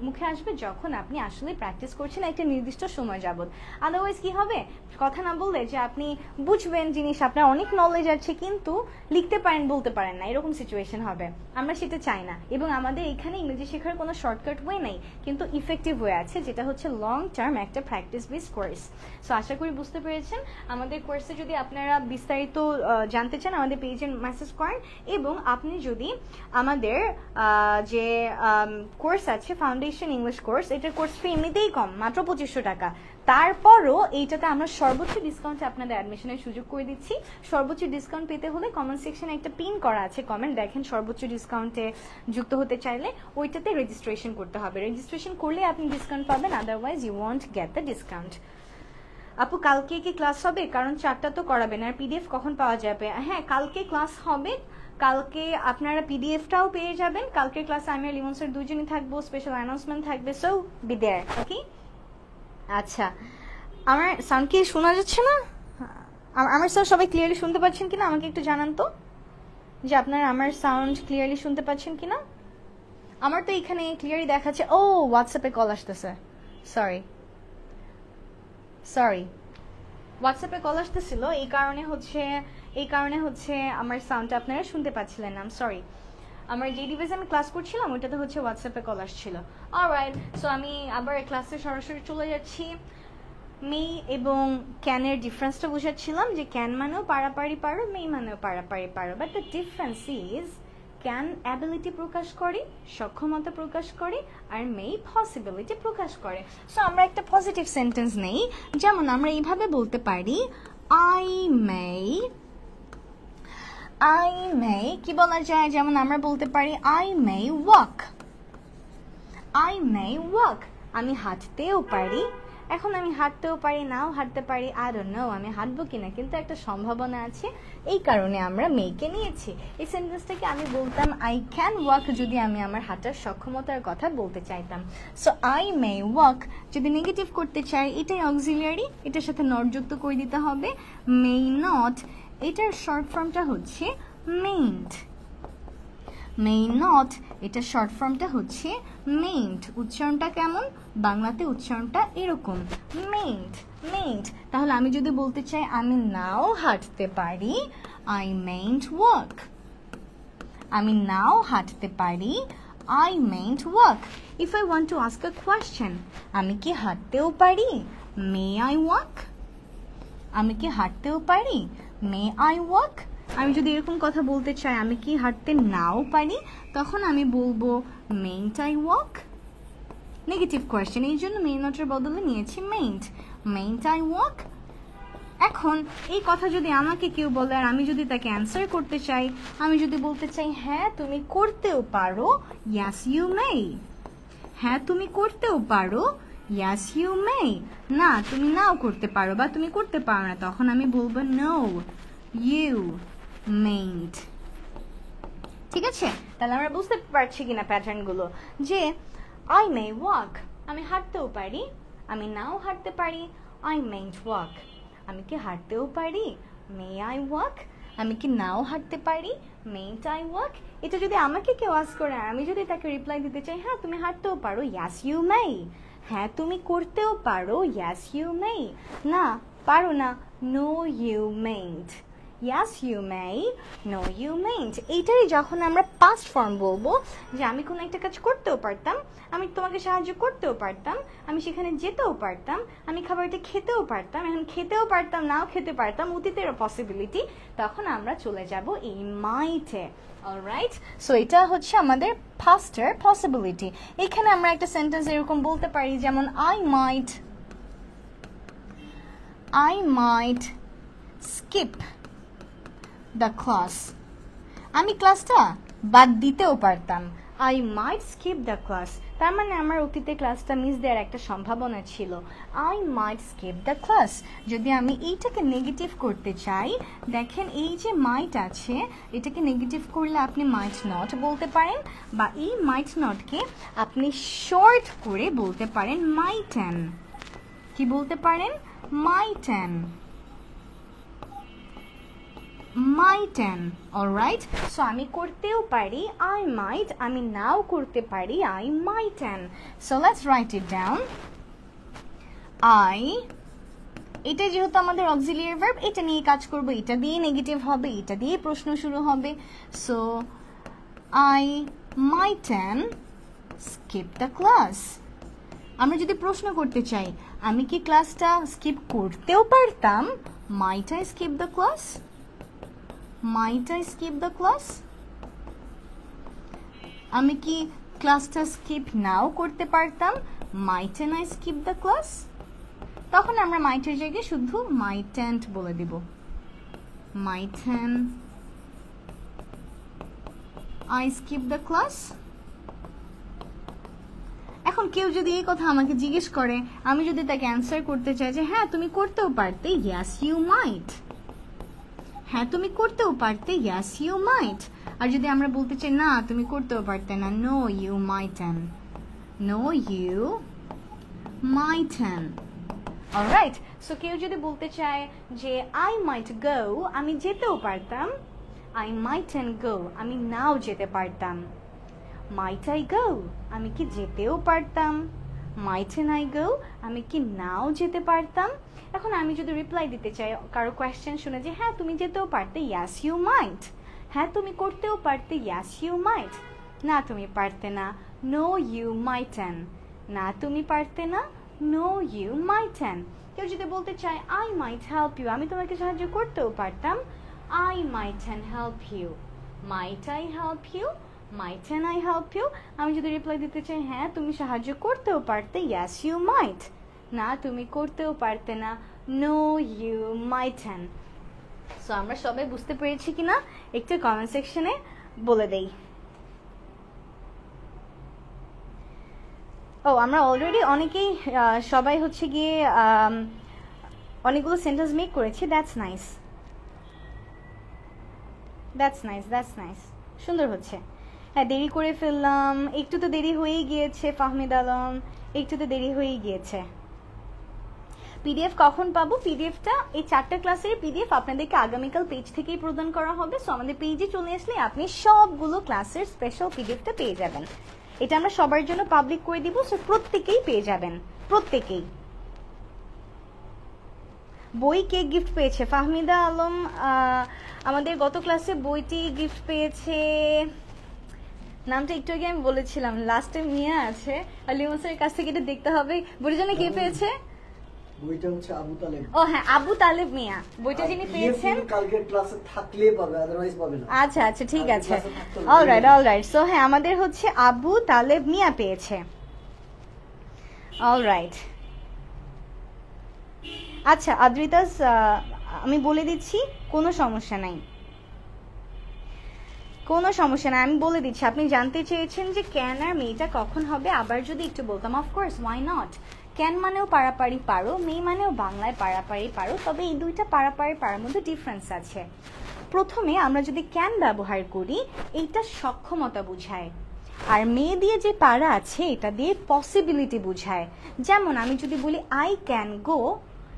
S1: মুখে আসবে যখন আপনি আসলে প্র্যাকটিস করছেন একটা নির্দিষ্ট সময় যাবত। আদারওয়াইজ কি হবে, কথা না বললে যে আপনি বুঝবেন জিনিস, আপনার অনেক নলেজ আছে কিন্তু লিখতে পারেন বলতে পারেন না, এরকম সিচুয়েশন হবে। আমরা সেটা চাই না। এবং আমাদের এখানে ইংরেজি শেখার কোনো শর্টকাট ওয়ে নেই, কিন্তু ইফেক্টিভ ওয়ে আছে, যেটা হচ্ছে লং টার্ম একটা প্র্যাকটিস বেস কোর্স। সো আশা করি বুঝতে পেরেছেন। আমাদের কোর্সে যদি আপনারা বিস্তারিত জানতে চান আমাদের পেজে মেসেজ করেন, এবং আপনি যদি আমাদের যে কোর্স আছে ফাউন্ডেশন ইংলিশ কোর্স, এটার কোর্স ফি এমনিতেই কম, মাত্র 2500 টাকা। তারপরও এইটাতে আমরা সর্বোচ্চ ডিসকাউন্টে আপনাদের অ্যাডমিশনের সুযোগ করে দিচ্ছি। সর্বোচ্চ ডিসকাউন্ট পেতে হলে কমেন্ট সেকশনে একটা পিন করা আছে কমেন্ট, দেখেন সর্বোচ্চ ডিসকাউন্টে যুক্ত হতে চাইলে ওইটাতে রেজিস্ট্রেশন করতে হবে। রেজিস্ট্রেশন করলে আপনি ডিসকাউন্ট পাবেন, otherwise you won't get the discount. আপু কালকে কি ক্লাস হবে? কারণ 4টা তো করাবেন, আর পিডিএফ কখন পাওয়া যাবে? হ্যাঁ, কালকে ক্লাস হবে, কালকে আপনারা পিডিএফটাও পেয়ে যাবেন। কালকের ক্লাসে আমি আর লিমন স্যার দুজনই থাকবো, স্পেশাল অ্যানাউন্সমেন্ট থাকবে, সো বি দেয়ার। ওকে, আচ্ছা আমার সাউন্ড কি শোনা যাচ্ছে না? আমার সাউন্ড সবাই ক্লিয়ারলি শুনতে পাচ্ছেন কিনা আমাকে একটু জানান তো, যে আপনারা আমার সাউন্ড ক্লিয়ারলি শুনতে পাচ্ছেন কিনা। আমার তো এখানে ক্লিয়ারলি দেখাচ্ছে, ও হোয়াটসঅ্যাপে কল আসতেছে, সরি হোয়াটসঅ্যাপে কল আসতেছিল, এই কারণে হচ্ছে আমার সাউন্ডটা আপনারা শুনতে পাচ্ছিলেন না, সরি। আমার যে ডিভাইসে আমি ক্লাস করছিলাম ওইটাতে হচ্ছে হোয়াটসঅ্যাপে কল আসছিল। অলরাইট, সো আমি আবার ক্লাসে সরাসরি চলে যাচ্ছি। মে এবং ক্যানের ডিফারেন্সটা বোঝাচ্ছিলাম যে ক্যান মানেও পারাপারি পারো, মে মানেও পারাপারি পারো, but the difference is can ability প্রকাশ করে, সক্ষমতা প্রকাশ করে, আর মে পসিবিলিটি প্রকাশ করে। সো আমরা একটা পজিটিভ সেন্টেন্স নেই, যেমন আমরা এইভাবে বলতে পারি আই মে কি বলা যায়, যেমন আমরা বলতে পারি আই মে ওয়াক, আমি হাঁটতেও পারি। এখন আমি হাঁটতেও পারি, নাও হাঁটতে পারি, আই ডোন্ট নো আমি হাঁটবো কিনা, কিন্তু একটা সম্ভাবনা আছে, এই কারণে আমরা মেকে নিয়েছি। এই সেন্টেন্সটাকে আমি বলতাম আই ক্যান ওয়াক যদি আমি আমার হাঁটার সক্ষমতার কথা বলতে চাইতাম। সো আই মে ওয়াক যদি নেগেটিভ করতে চাই, এটাই অক্সিলিয়ারি, এটার সাথে নট যুক্ত করে দিতে হবে। মে নট, এটার শর্ট ফর্মটা হচ্ছে মেইন্ট। may not, এটা শর্ট ফর্মটা হচ্ছে মেইন্ট। উচ্চারণটা কেমন? বাংলাতে উচ্চারণটা এরকম, মেইন্ট। তাহলে আমি যদি বলতে চাই আমি নাও হাঁটতে পারি, I mayn't walk। আমি নাও হাঁটতে পারি, I mayn't walk। If I want to ask a question, আমি কি হাঁটতেও পারি, may I walk। আমি কি হাঁটতেও পারি, may I walk। আমি যদি এরকম কথা বলতে চাই আমি কি হাঁটতে নাও পারি, তখন আমি বলবো mayn't I walk। Negative question, এই জন্য may not এর বদলে নিয়েছি mayn't I walk। এখন এই কথা যদি আমাকে কেউ বলে আর আমি যদি তাকে অ্যান্সার করতে চাই, আমি যদি বলতে চাই হ্যাঁ তুমি করতেও পারো, yes you may। হ্যাঁ তুমি করতেও পারো, yes you may। না তুমি নাও করতে পারো বা তুমি করতে পারো না, তখন আমি বলবো no you mayn't। ঠিক আছে, তাহলে আমরা বুঝতে পারছি কিনা প্যাটার্ন গুলো, যে I may walk আমি হাঁটতেও পারি, আমি নাও হাঁটতে পারি, I mayn't walk। আমি কি হাঁটতেও পারি, may I walk। আমি কি নাও হাঁটতে পারি, mayn't I walk। এটা যদি আমাকে কেউ আস্ক করে আমি যদি তাকে রিপ্লাই দিতে চাই হ্যাঁ তুমি হাঁটতেও পারো, yes you may। হ্যাঁ তুমি করতেও পারো, yes you may। না পারো না, no you mayn't। yes you may, no you mayn't। এইটারই যখন আমরা পাস্ট ফর্ম বলবো, যে আমি কোনো একটা কাজ করতেও পারতাম, আমি তোমাকে সাহায্য করতেও পারতাম, আমি সেখানে যেতেও পারতাম, আমি খাবারটা খেতেও পারতাম, এখন খেতেও পারতাম নাও খেতে পারতাম, অতীতের পসিবিলিটি, তখন আমরা চলে যাব এই মাইটে। অলরাইট, সো এটা হচ্ছে আমাদের পাস্টের পসিবিলিটি। এখানে আমরা একটা সেন্টেন্স এরকম বলতে পারি, যেমন I might skip the class। আমি ক্লাসটা বাদ দিতেও পারতাম, I might skip the class। তার মানে আমার অতীতে ক্লাসটা মিস দেওয়ার একটা সম্ভাবনা ছিল, I might skip the class। যদি আমি এইটাকে নেগেটিভ করতে চাই, দেখেন এই যে might আছে, এটাকে নেগেটিভ করলে আপনি might not বলতে পারেন, বা এই might notকে আপনি শর্ট করে বলতে পারেন mightn't। কি বলতে পারেন, mightn't। অলরাইট, সো আমি করতেও পারি I might, আমি নাও করতে পারি I mightn't। So let's write it down. এটা যেহেতু আমাদের অক্সিলিয়ারি ভার্ব, এটা নিয়ে কাজ করব, এটা দিয়ে নেগেটিভ হবে, এটা দিয়ে প্রশ্ন শুরু হবে। So I mightn't skip the class। আমরা যদি প্রশ্ন করতে চাই আমি কি ক্লাসটা স্কিপ করতেও পারতাম, might I skip the class। might I skip the class। আমি কি ক্লাসটা স্কিপ নাও করতে পারতাম, mightn't I skip the class। তখন আমরা মাইটের জায়গায় শুধু mightn't বলে দিব, mightn't I skip the class। এখন কেউ যদি এই কথা আমাকে জিজ্ঞেস করে, আমি যদি তাকে অ্যান্সার করতে চাই যে হ্যাঁ তুমি করতেও পারতে, yes you might। হ্যাঁ তুমি করতেও পারতে, yes you might। আর যদি আমরা বলতে চাই না তুমি করতেও পারতে না, no you mightn't। no you mightn't। Alright, so কেউ যদি বলতে চায় যে I might go আমি যেতেও পারতাম, I mightn't go আমি নাও যেতে পারতাম। মাইট আই গো, আমি কি যেতেও পারতাম। মাইটেন আই গো, আমি কি নাও যেতে পারতাম। এখন আমি যদি রিপ্লাই দিতে চাই কারো কোয়েশ্চেন শুনে যে হ্যাঁ তুমি যেতেও পারতে, ইয়াস ইউ মাইট। হ্যাঁ তুমি করতেও পারতে, ইয়াস ইউ মাইট। না তুমি পারতে না, নো ইউ মাইটেন। না তুমি পারতে না, নো ইউ মাইটেন। কেউ যদি বলতে চায় আই মাইট হেল্প ইউ, আমি তোমাকে সাহায্য করতেও পারতাম, I mightn't help you. Might I help you, mightn't I help you. আমি যদি রিপ্লাই দিতে চাই হ্যাঁ তুমি সাহায্য করতেও পারতে, ইয়াস ইউ মাইট। না তুমি করতেও পারতে না, নো ইউ মাইটেন। সো আমরা সবাই বুঝতে পেরেছি কিনা একটু কমেন্ট সেকশনে বলে দেই। ও আমরা অলরেডি অনেকেই সবাই হচ্ছে গিয়ে অনেকগুলো সেন্টেন্স মেক করেছি। That's nice, that's nice, that's nice, সুন্দর হচ্ছে। হ্যাঁ দেরি করে ফেললাম, একটু তো দেরি হয়েই গিয়েছে ফাহমিদ আলম, একটু তো দেরি হয়েই গিয়েছে। পিডিএফ কখন পাবো? পিডিএফটা এই 4টা ক্লাসের পিডিএফ আপনাদেরকে আগামীকাল পেজ থেকেই প্রদান করা হবে। সো আমাদের পেজে চলে আসলে আপনি সবগুলো ক্লাসের স্পেশাল পিডিএফটা পেয়ে যাবেন। এটা আমরা সবার জন্য পাবলিক করে দিব, সো প্রত্যেকেই পেয়ে যাবেন, প্রত্যেকেই। বই কে গিফট পেয়েছে? ফাহমিদা আলম আমাদের গত ক্লাসে বইটি গিফট পেয়েছে, নামটা একটু আগে আমি বলেছিলাম, লাস্টে মিয়া আছে, আলিম স্যারের কাছ থেকে এটা দেখতে হবে। বইটা জন্য কে পেয়েছে?
S2: বইটা হচ্ছে আবু তালেব।
S1: ও হ্যাঁ আবু তালেব মিয়া বইটা যিনি পেয়েছেন,
S2: কালকের ক্লাসে থাকলে পাবে, আদারওয়াইজ পাবে না।
S1: আচ্ছা আচ্ছা ঠিক আছে, অলরাইট অলরাইট। সো হ্যাঁ আমাদের হচ্ছে আবু তালেব মিয়া পেয়েছে, অলরাইট। আচ্ছা আদ্রিতাস আমি বলে দিচ্ছি, কোনো সমস্যা নাই, কোনো সমস্যা নাই, আমি বলে দিচ্ছি। আপনি জানতে চেয়েছেন যে ক্যান আর মেয়েটা কখন হবে, আবার যদি একটু বলতাম, অফকোর্স ওয়াই নট। ক্যান মানেও পারাপারি পারো, মেয়ে মানেও বাংলায় পারাপারি পারো, তবে এই দুইটা পারাপারি পারার মধ্যে ডিফারেন্স আছে। প্রথমে আমরা যদি ক্যান ব্যবহার করি এইটা সক্ষমতা বুঝায়, আর মেয়ে দিয়ে যে পারা আছে এটা দিয়ে পসিবিলিটি বুঝায়। যেমন আমি যদি বলি আই ক্যান গো,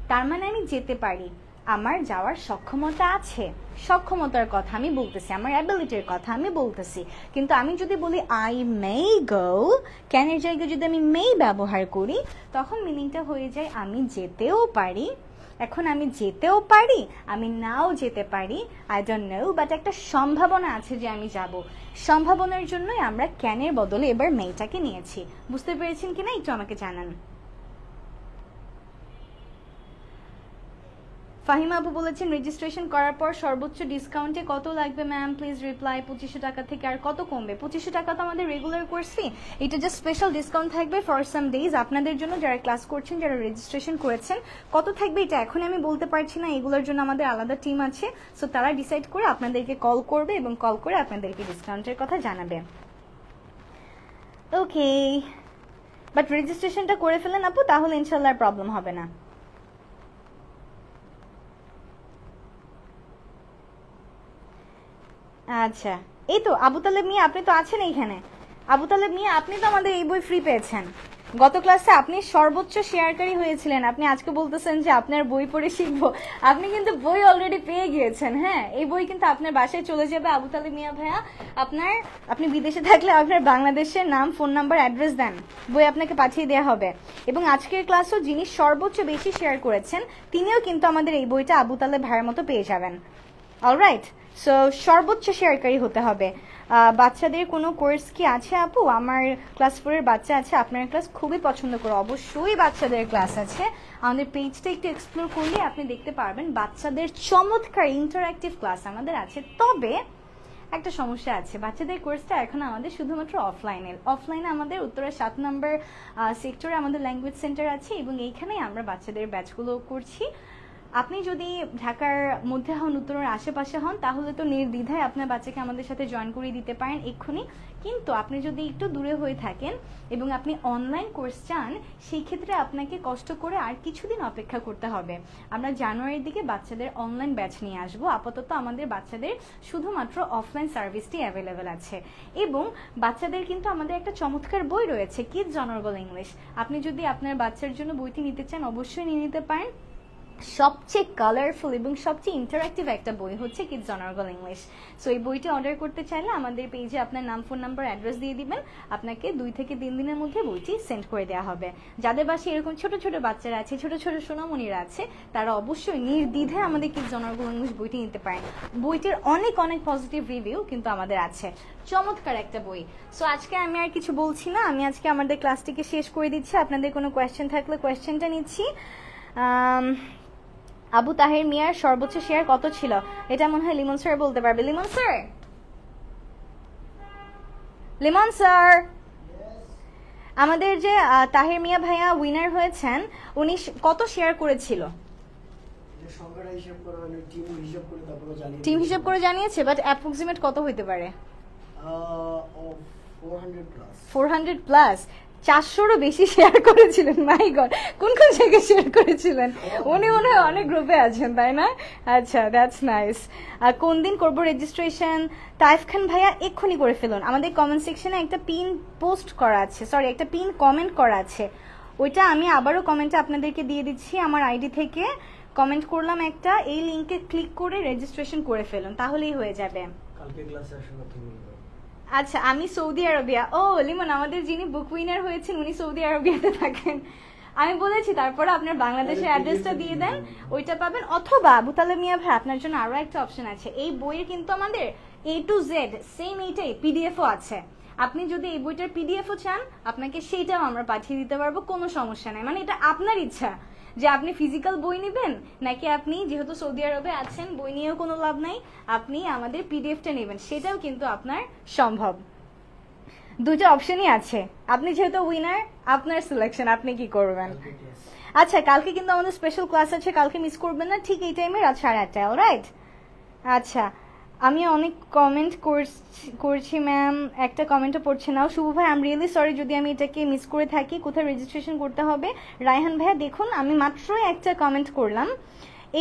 S1: তার মানে আমি যেতে পারি, আমার যাওয়ার সক্ষমতা আছে, সক্ষমতার কথা আমি বলতেছি, আমার অ্যাবিলিটির কথা আমি বলতেছি। কিন্তু আমি যদি বলি আই মে গো, ক্যানের জায়গায় যদি আমি মে ব্যবহার করি তখন মিনিংটা হয়ে যায় আমি যেতেও পারি। এখন আমি যেতেও পারি, আমি নাও যেতে পারি, আই ডোন্ট নো, বাট একটা সম্ভাবনা আছে যে আমি যাব। সম্ভাবনার জন্যই আমরা ক্যানের বদলে এবার মেটাকে নিয়েছি। বুঝতে পেরেছেন কিনা একটু আমাকে জানান। ফাহিমা আপু বলেছেন রেজিস্ট্রেশন করার পর সর্বোচ্চ ডিসকাউন্টে কত লাগবে ম্যাম, প্লিজ রিপ্লাই। 2500 টাকা থেকে আর কত কমবে? 2500 টাকা তো আমাদের রেগুলার কোর্স ফি, এটা জাস্ট স্পেশাল ডিসকাউন্ট থাকবে ফর সাম ডেজ আপনাদের জন্য যারা ক্লাস করছেন, যারা রেজিস্ট্রেশন করেছেন। কত থাকবে এটা এখন আমি বলতে পারছি না, এগুলোর জন্য আমাদের আলাদা টিম আছে, সো তারা ডিসাইড করে আপনাদেরকে কল করবে এবং কল করে আপনাদেরকে ডিসকাউন্টের কথা জানাবে। ওকে, বাট রেজিস্ট্রেশনটা করে ফেলেন আপু, তাহলে ইনশাল্লাহ প্রবলেম হবে না। আচ্ছা এই তো আবু তালেব মিয়া, আপনি তো আছেন এইখানে। আবু তালেব মিয়া আপনি তো আমাদের এই বই ফ্রি পেয়েছেন। গত ক্লাসে আপনি সর্বোচ্চ শেয়ারকারী হয়েছিলেন, আপনি আজকে বলতেছেন যে আপনার বই পড়ে শিখবো। আপনি কিন্তু বই অলরেডি পেয়ে গিয়েছেন। হ্যাঁ এই বই কিন্তু আপনার বাসায় চলে যাবে। আবু তালেব মিয়া ভাইয়া আপনি বিদেশে থাকলে আপনার বাংলাদেশের নাম, ফোন নাম্বার, অ্যাড্রেস দেন, বই আপনাকে পাঠিয়ে দেওয়া হবে। এবং আজকের ক্লাসও যিনি সর্বোচ্চ বেশি শেয়ার করেছেন তিনিও কিন্তু আমাদের এই বইটা আবু তালেব ভাইয়ের মতো পেয়ে যাবেন। অলরাইট, সো সর্বোচ্চ শেয়ারকারী হতে হবে। বাচ্চাদের কোনো কোর্স কি আছে আপু? আমার ক্লাস 4-এর বাচ্চা আছে, আপনার ক্লাস খুবই পছন্দ করে, অবশ্যই বাচ্চাদের ক্লাস আছে। আমাদের পেজটা একটু এক্সপ্লোর করলে আপনি দেখতে পারবেন বাচ্চাদের চমৎকার ইন্টারঅ্যাক্টিভ ক্লাস আমাদের আছে। তবে একটা সমস্যা আছে, বাচ্চাদের কোর্সটা এখন আমাদের শুধুমাত্র অফলাইনে আমাদের উত্তরা 7 নম্বর সেক্টরে আমাদের ল্যাঙ্গুয়েজ সেন্টার আছে এবং এইখানেই আমরা বাচ্চাদের ব্যাচগুলো করছি। আপনি যদি ঢাকার মধ্যে হন, উত্তরের আশেপাশে হন, তাহলে তো নির্দ্বিধায় আপনার বাচ্চাকে আমাদের সাথে জয়েন করিয়ে দিতে পারেন এক্ষুনি। কিন্তু আপনি যদি একটু দূরে হয়ে থাকেন এবং আপনি অনলাইন কোর্স চান, সেই ক্ষেত্রে আপনাকে কষ্ট করে আর কিছুদিন অপেক্ষা করতে হবে। আমরা জানুয়ারির দিকে বাচ্চাদের অনলাইন ব্যাচ নিয়ে আসবো। আপাতত আমাদের বাচ্চাদের শুধুমাত্র অফলাইন সার্ভিসটি অ্যাভেলেবেল আছে। এবং বাচ্চাদের কিন্তু আমাদের একটা চমৎকার বই রয়েছে, কিডস অনারেবল ইংলিশ। আপনি যদি আপনার বাচ্চার জন্য বইটি নিতে চান অবশ্যই নিয়ে নিতে পারেন। সবচেয়ে কালারফুল এবং সবচেয়ে ইন্টারঅ্যাক্টিভ একটা বই হচ্ছে কিডস অনার্গল ইংলিশ। সো এই বইটা অর্ডার করতে চাইলে আমাদের পেজে আপনার নাম, ফোন নাম্বার, অ্যাড্রেস দিয়ে দিবেন, আপনাকে 2 থেকে 3 দিনের মধ্যে বইটি সেন্ড করে দেওয়া হবে। যাদের বাসায় এরকম ছোট ছোট বাচ্চারা আছে, ছোট ছোট সোনামণিরা আছে, তারা অবশ্যই নির্দ্বিধায় আমাদের কিডস অনার্গল ইংলিশ বইটি নিতে পারেন। বইটির অনেক অনেক পজিটিভ রিভিউ কিন্তু আমাদের আছে, চমৎকার একটা বই। সো আজকে আমি আর কিছু বলছি না, আমি আজকে আমাদের ক্লাসটিকে শেষ করে দিচ্ছি। আপনাদের কোনো কোয়েশ্চেন থাকলে কোয়েশ্চেনটা নিচ্ছি। আবু তাহের মিয়ার সর্বোচ্চ শেয়ার কত ছিল? এটা মনে হয় লিমন স্যার বলতে পারবে। লিমন স্যার, লিমন স্যার, আমাদের যে তাহের মিয়া ভাইয়া উইনার হয়েছেন, উনি কত শেয়ার করেছিল? টিম হিসাব করে জানিয়েছে, বাট অ্যাপ্রক্সিমেট কত হইতে পারে? 400 প্লাস। 400-রও বেশি শেয়ার করেছিলেন। মাই গড, কোন কোন জায়গায় শেয়ার করেছিলেন? উনি মনে হয় অনেক গ্রুপে আছেন, তাই না? আচ্ছা, দ্যাটস নাইস। কোন দিন করব রেজিস্ট্রেশন? তাইফ খান ভাইয়া এক্ষুনি করে ফেলুন। আমাদের কমেন্ট সেকশনে একটা পিন পোস্ট করা আছে, সরি একটা পিন কমেন্ট করা আছে, ওইটা আমি আবারও কমেন্টে আপনাদেরকে দিয়ে দিচ্ছি। আমার আইডি থেকে কমেন্ট করলাম একটা, এই লিংকে ক্লিক করে রেজিস্ট্রেশন করে ফেলুন, তাহলেই হয়ে যাবে।
S2: কালকে ক্লাসে আসার কথা বলবো।
S1: আচ্ছা, আমি সৌদি আরবিয়া। ও লিমন, আমাদের যিনি বুক উইনার হয়েছেন উনি সৌদি আরবিয়াতে থাকেন। আমি বলেছি তারপরে আপনার বাংলাদেশের অ্যাড্রেসটা দিয়ে দেন, ওইটা পাবেন। অথবা আবু তালেব মিয়া ভাই, আপনার জন্য আরো একটা অপশন আছে। এই বইয়ের কিন্তু আমাদের A to Z সেম এইটাই পিডিএফও আছে। আপনি যদি এই বইটার পিডিএফও চান, আপনাকে সেইটাও আমরা পাঠিয়ে দিতে পারবো, কোনো সমস্যা নাই। মানে এটা আপনার ইচ্ছা যে আপনি ফিজিক্যাল বই নেবেন, নাকি আপনি যেহেতু সৌদি আরবে আছেন বই নিয়েও কোনো লাভ নাই, আপনি আমাদের পিডিএফটা নেবেন, সেটাও কিন্তু আপনার সম্ভব। দুটো অপশনই আছে। আপনি যেহেতু উইনার, আপনার সিলেকশন, আপনি কি করবেন। আচ্ছা, কালকে কিন্তু আমাদের স্পেশাল ক্লাস আছে, কালকে মিস করবেন না, ঠিক এই টাইমে, রাত 8:30টায়। অলরাইট? আচ্ছা, আমি অনেক কমেন্ট করছি ম্যাম, একটা কমেন্টও পড়ছে না। শুভ ভাই, আই এম রিয়েলি সরি যদি আমি এটাকে মিস করে থাকি। কোথায় রেজিস্ট্রেশন করতে হবে? রায়হান ভাইয়া দেখুন, আমি মাত্রই একটা কমেন্ট করলাম,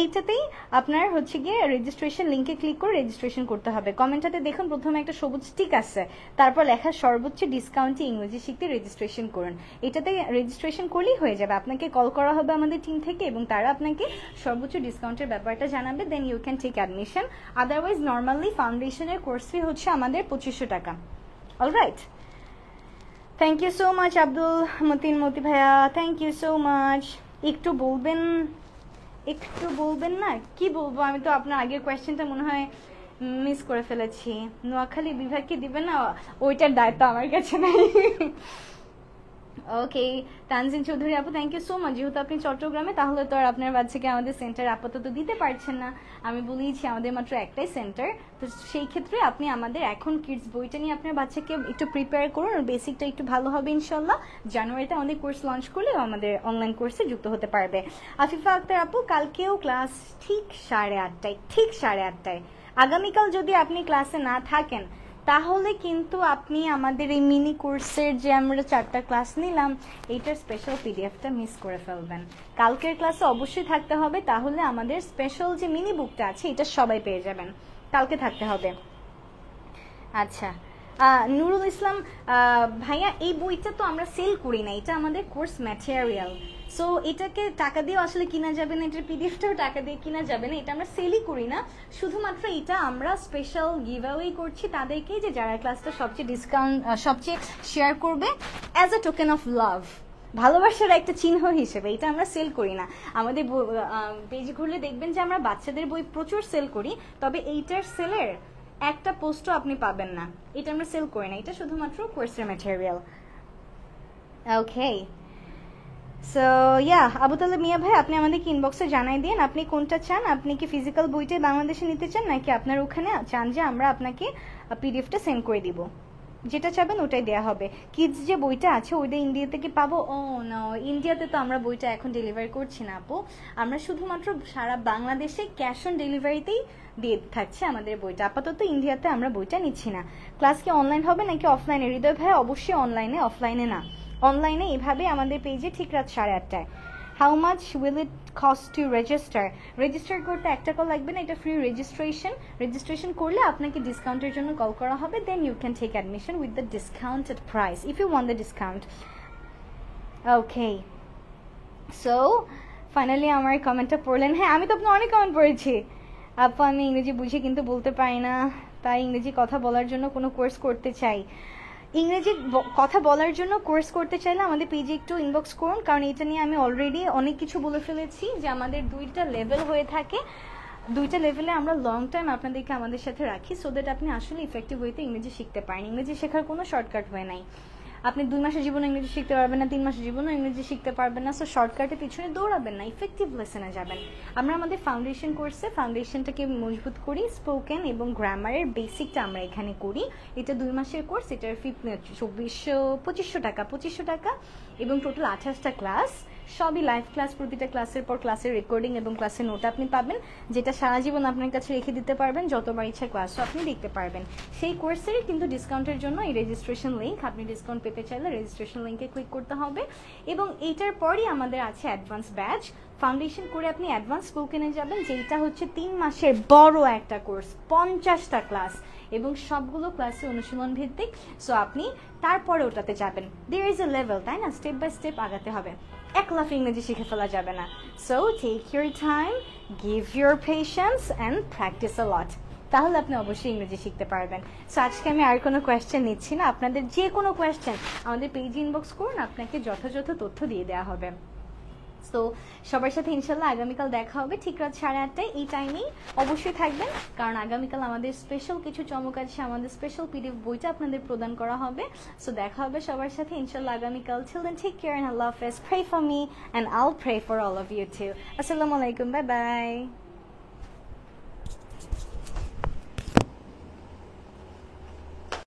S1: এইটাতেই আপনার হচ্ছে গিয়ে রেজিস্ট্রেশন লিংকে ক্লিক করে রেজিস্ট্রেশন করতে হবে। কমেন্টটাতে দেখুন প্রথমে একটা সবুজ টিক আছে, তারপর লেখা সর্বোচ্চ ডিসকাউন্টে ইংরেজি শিখতে রেজিস্ট্রেশন করুন। এটাতে রেজিস্ট্রেশন করলেই হয়ে যাবে। আপনাকে কল করা হবে আমাদের টিম থেকে এবং তারা আপনাকে সর্বোচ্চ ডিসকাউন্টের ব্যাপারটা জানাবে, then you can take admission. Otherwise normally ফাউন্ডেশনের কোর্স ফি হচ্ছে আমাদের 2500 টাকা। Alright, thank you so much Abdul Matin Moti ভাইয়া, থ্যাংক ইউ সো মাচ। একটু বলবেন না? কি বলবো, আমি তো আপনার আগের কোয়েশ্চেনটা মনে হয় মিস করে ফেলেছি। নোয়াখালী বিভাগকে দিবেন না, ওইটার দায়িত্ব আমার কাছে নাই। ওকে, তানজিন চৌধুরী আপু, থ্যাংক ইউ সো মাচ। যেহেতু আপনি চট্টগ্রামে, তাহলে তো আর আপনার বাচ্চাকে আমাদের সেন্টার আপাতত দিতে পারছেন না। আমি বলেইছি আমাদের মাত্র একটাই সেন্টার, তো সেই ক্ষেত্রে আপনি আমাদের এখন কিডস বইটা নিয়ে আপনার বাচ্চাকে একটু প্রিপেয়ার করুন, বেসিকটা একটু ভালো হবে ইনশাল্লাহ। জানুয়ারিতে আমাদের কোর্স লঞ্চ করলে আমাদের অনলাইন কোর্সে যুক্ত হতে পারবে। আফিফা আক্তার আপু, কালকেও ক্লাস ঠিক 8:30টায়, ঠিক 8:30টায়। আগামীকাল যদি আপনি ক্লাসে না থাকেন, তাহলে কিন্তু আপনি আমাদের এই মিনি কোর্সের যে আমরা 4টা ক্লাস নিলাম, এইটার স্পেশাল পিডিএফটা মিস করে ফেলবেন। কালকের ক্লাসে অবশ্যই থাকতে হবে, তাহলে আমাদের স্পেশাল যে মিনি বুকটা আছে এটা সবাই পেয়ে যাবেন। কালকে থাকতে হবে। আচ্ছা, নুরুল ইসলাম ভাইয়া, এই বইটা তো আমরা সেল করি না, এটা আমাদের কোর্স ম্যাটেরিয়াল। সো এটাকে টাকা দিয়ে আসলে কিনা যাবে না, এটার পিডিএফটাও টাকা দিয়ে কিনা যাবে না, এটা আমরা সেলই করি না। শুধুমাত্র এটা আমরা স্পেশাল গিভ অ্যাওয়ে করছি তাদেরকে, যে যারা ক্লাসটা সবচেয়ে ডিসকাউন্ট সবচেয়ে শেয়ার করবে, as a token of love, ভালোবাসার একটা চিহ্ন হিসেবে। এটা আমরা সেল করি না। আমাদের পেজ ঘুরলে দেখবেন যে আমরা বাচ্চাদের বই প্রচুর সেল করি, তবে এইটার সেলের একটা পোস্টও আপনি পাবেন না। এটা আমরা সেল করি না, এটা শুধুমাত্র কোর্সের ম্যাটেরিয়াল। ওকে, সো ইয়া, আবু তালেব মিয়া ভাই, আপনি আমাদেরকে ইনবক্সে জানাই দিন আপনি কোনটা চান। আপনি কি ফিজিক্যাল বইটাই বাংলাদেশে নিতে চান, নাকি আপনার ওখানে চান যে আমরা আপনাকে পিডিএফটা সেন্ড করে দিব? যেটা চাবেন ওটাই দেওয়া হবে। কিডস যে বইটা আছে ওইটা ইন্ডিয়া থেকে পাবো? ও না, ইন্ডিয়াতে তো আমরা বইটা এখন ডেলিভারি করছি না আপু। আমরা শুধুমাত্র সারা বাংলাদেশে ক্যাশ অন ডেলিভারিতেই দিয়ে থাকছে আমাদের বইটা। আপাতত ইন্ডিয়াতে আমরা বইটা নিচ্ছি না। ক্লাস কি অনলাইন হবে নাকি অফলাইনে? হৃদয় ভাই, অবশ্যই অনলাইনে, অফলাইনে না। অনলাইনে এভাবে আমাদের পেজে ঠিক রাত 8:30টায়। How much will it cost to register? Register করতে 1 টাকা লাগবে না, এটা ফ্রি রেজিস্ট্রেশন। রেজিস্ট্রেশন করলে আপনাকে ডিসকাউন্টের জন্য কল করা হবে, then you can take admission with the discounted price if you want the discount. Okay, so finally আমার কমেন্টটা পড়লেন। হ্যাঁ, আমি তো আপনার অনেক কমেন্ট পড়েছি। আপু আমি ইংরেজি বুঝি কিন্তু বলতে পারি না, তাই ইংরেজি কথা বলার জন্য কোনো কোর্স করতে চাই। ইংরেজি কথা বলার জন্য কোর্স করতে চাইলে আমাদের পেজে একটু ইনবক্স করুন, কারণ এটা নিয়ে আমি অলরেডি অনেক কিছু বলে ফেলেছি যে আমাদের 2টা লেভেল হয়ে থাকে। 2টা লেভেলে আমরা লং টাইম আপনাদেরকে আমাদের সাথে রাখি, সো দ্যাট আপনি আসলে ইফেক্টিভ ওয়েতে ইংরেজি শিখতে পারেন। ইংরেজি শেখার কোনো শর্টকাট ওয়ে নাই। আপনি 2 মাসের জীবনে ইংরেজি শিখতে পারবেন না, 3 মাসের জীবনে ইংরেজি শিখতে পারবেন না। সো শর্টকাটের পিছনে দৌড়াবেন না, ইফেক্টিভ লেসনে যাবেন। আমরা আমাদের ফাউন্ডেশন কোর্সে ফাউন্ডেশনটাকে মজবুত করি, স্পোকেন এবং গ্রামারের বেসিকটা আমরা এখানে করি। এটা 2 মাসের কোর্স, এটার ফি 2500 টাকা এবং টোটাল 28টা ক্লাস, সবই লাইভ ক্লাস। প্রতিটা ক্লাসের পর ক্লাসের রেকর্ডিং এবং ক্লাসের নোট আপনি পাবেন, যেটা সারা জীবন আপনার কাছে রেখে দিতে পারবেন, যতবার ইচ্ছা ক্লাসও আপনি দেখতে পারবেন। সেই কোর্সের কিন্তু ডিসকাউন্টের জন্য এই রেজিস্ট্রেশন লিঙ্ক, আপনি ডিসকাউন্ট পেতে চাইলে রেজিস্ট্রেশন লিঙ্কে ক্লিক করতে হবে। এবং এইটার পরই আমাদের আছে অ্যাডভান্স ব্যাচ। ফাউন্ডেশন করে আপনি অ্যাডভান্স স্পোকেনে যাবেন, যেটা হচ্ছে 3 মাসের বড় একটা কোর্স, 50টা ক্লাস এবং সবগুলো ক্লাসে অনুশীলন ভিত্তিক। সো আপনি তারপরে ওটাতে যাবেন। দেয়ার ইজ এ লেভেল, তাই না? স্টেপ বাই স্টেপ আগাতে হবে, এক লাফে ইংরেজি শিখে ফেলা যাবে না। So take your time, give your patience and practice a lot, তাহলে আপনি অবশ্যই ইংরেজি শিখতে পারবেন। সো আজকে আমি আর কোনো কোয়েশ্চেন নিচ্ছি না, আপনাদের যে কোনো কোয়েশ্চেন আমাদের পেজ ইনবক্স করুন, আপনাকে যথাযথ তথ্য দিয়ে দেওয়া হবে। সো সবার সাথে ইনশাল্লাহ আগামীকাল দেখা হবে ঠিক রাত 8:30টায়, এই টাইমেই অবশ্যই থাকবেন, কারণ আগামীকাল আমাদের স্পেশাল কিছু চমক আছে, আমাদের স্পেশাল পিডিএফ বইটা আপনাদের প্রদান করা হবে। সো দেখা হবে সবার সাথে ইনশাল্লাহ আগামীকাল। Till then, take care and Allah Hafiz. Pray for me and I'll pray for all of you too. Assalamu alaikum. Bye bye.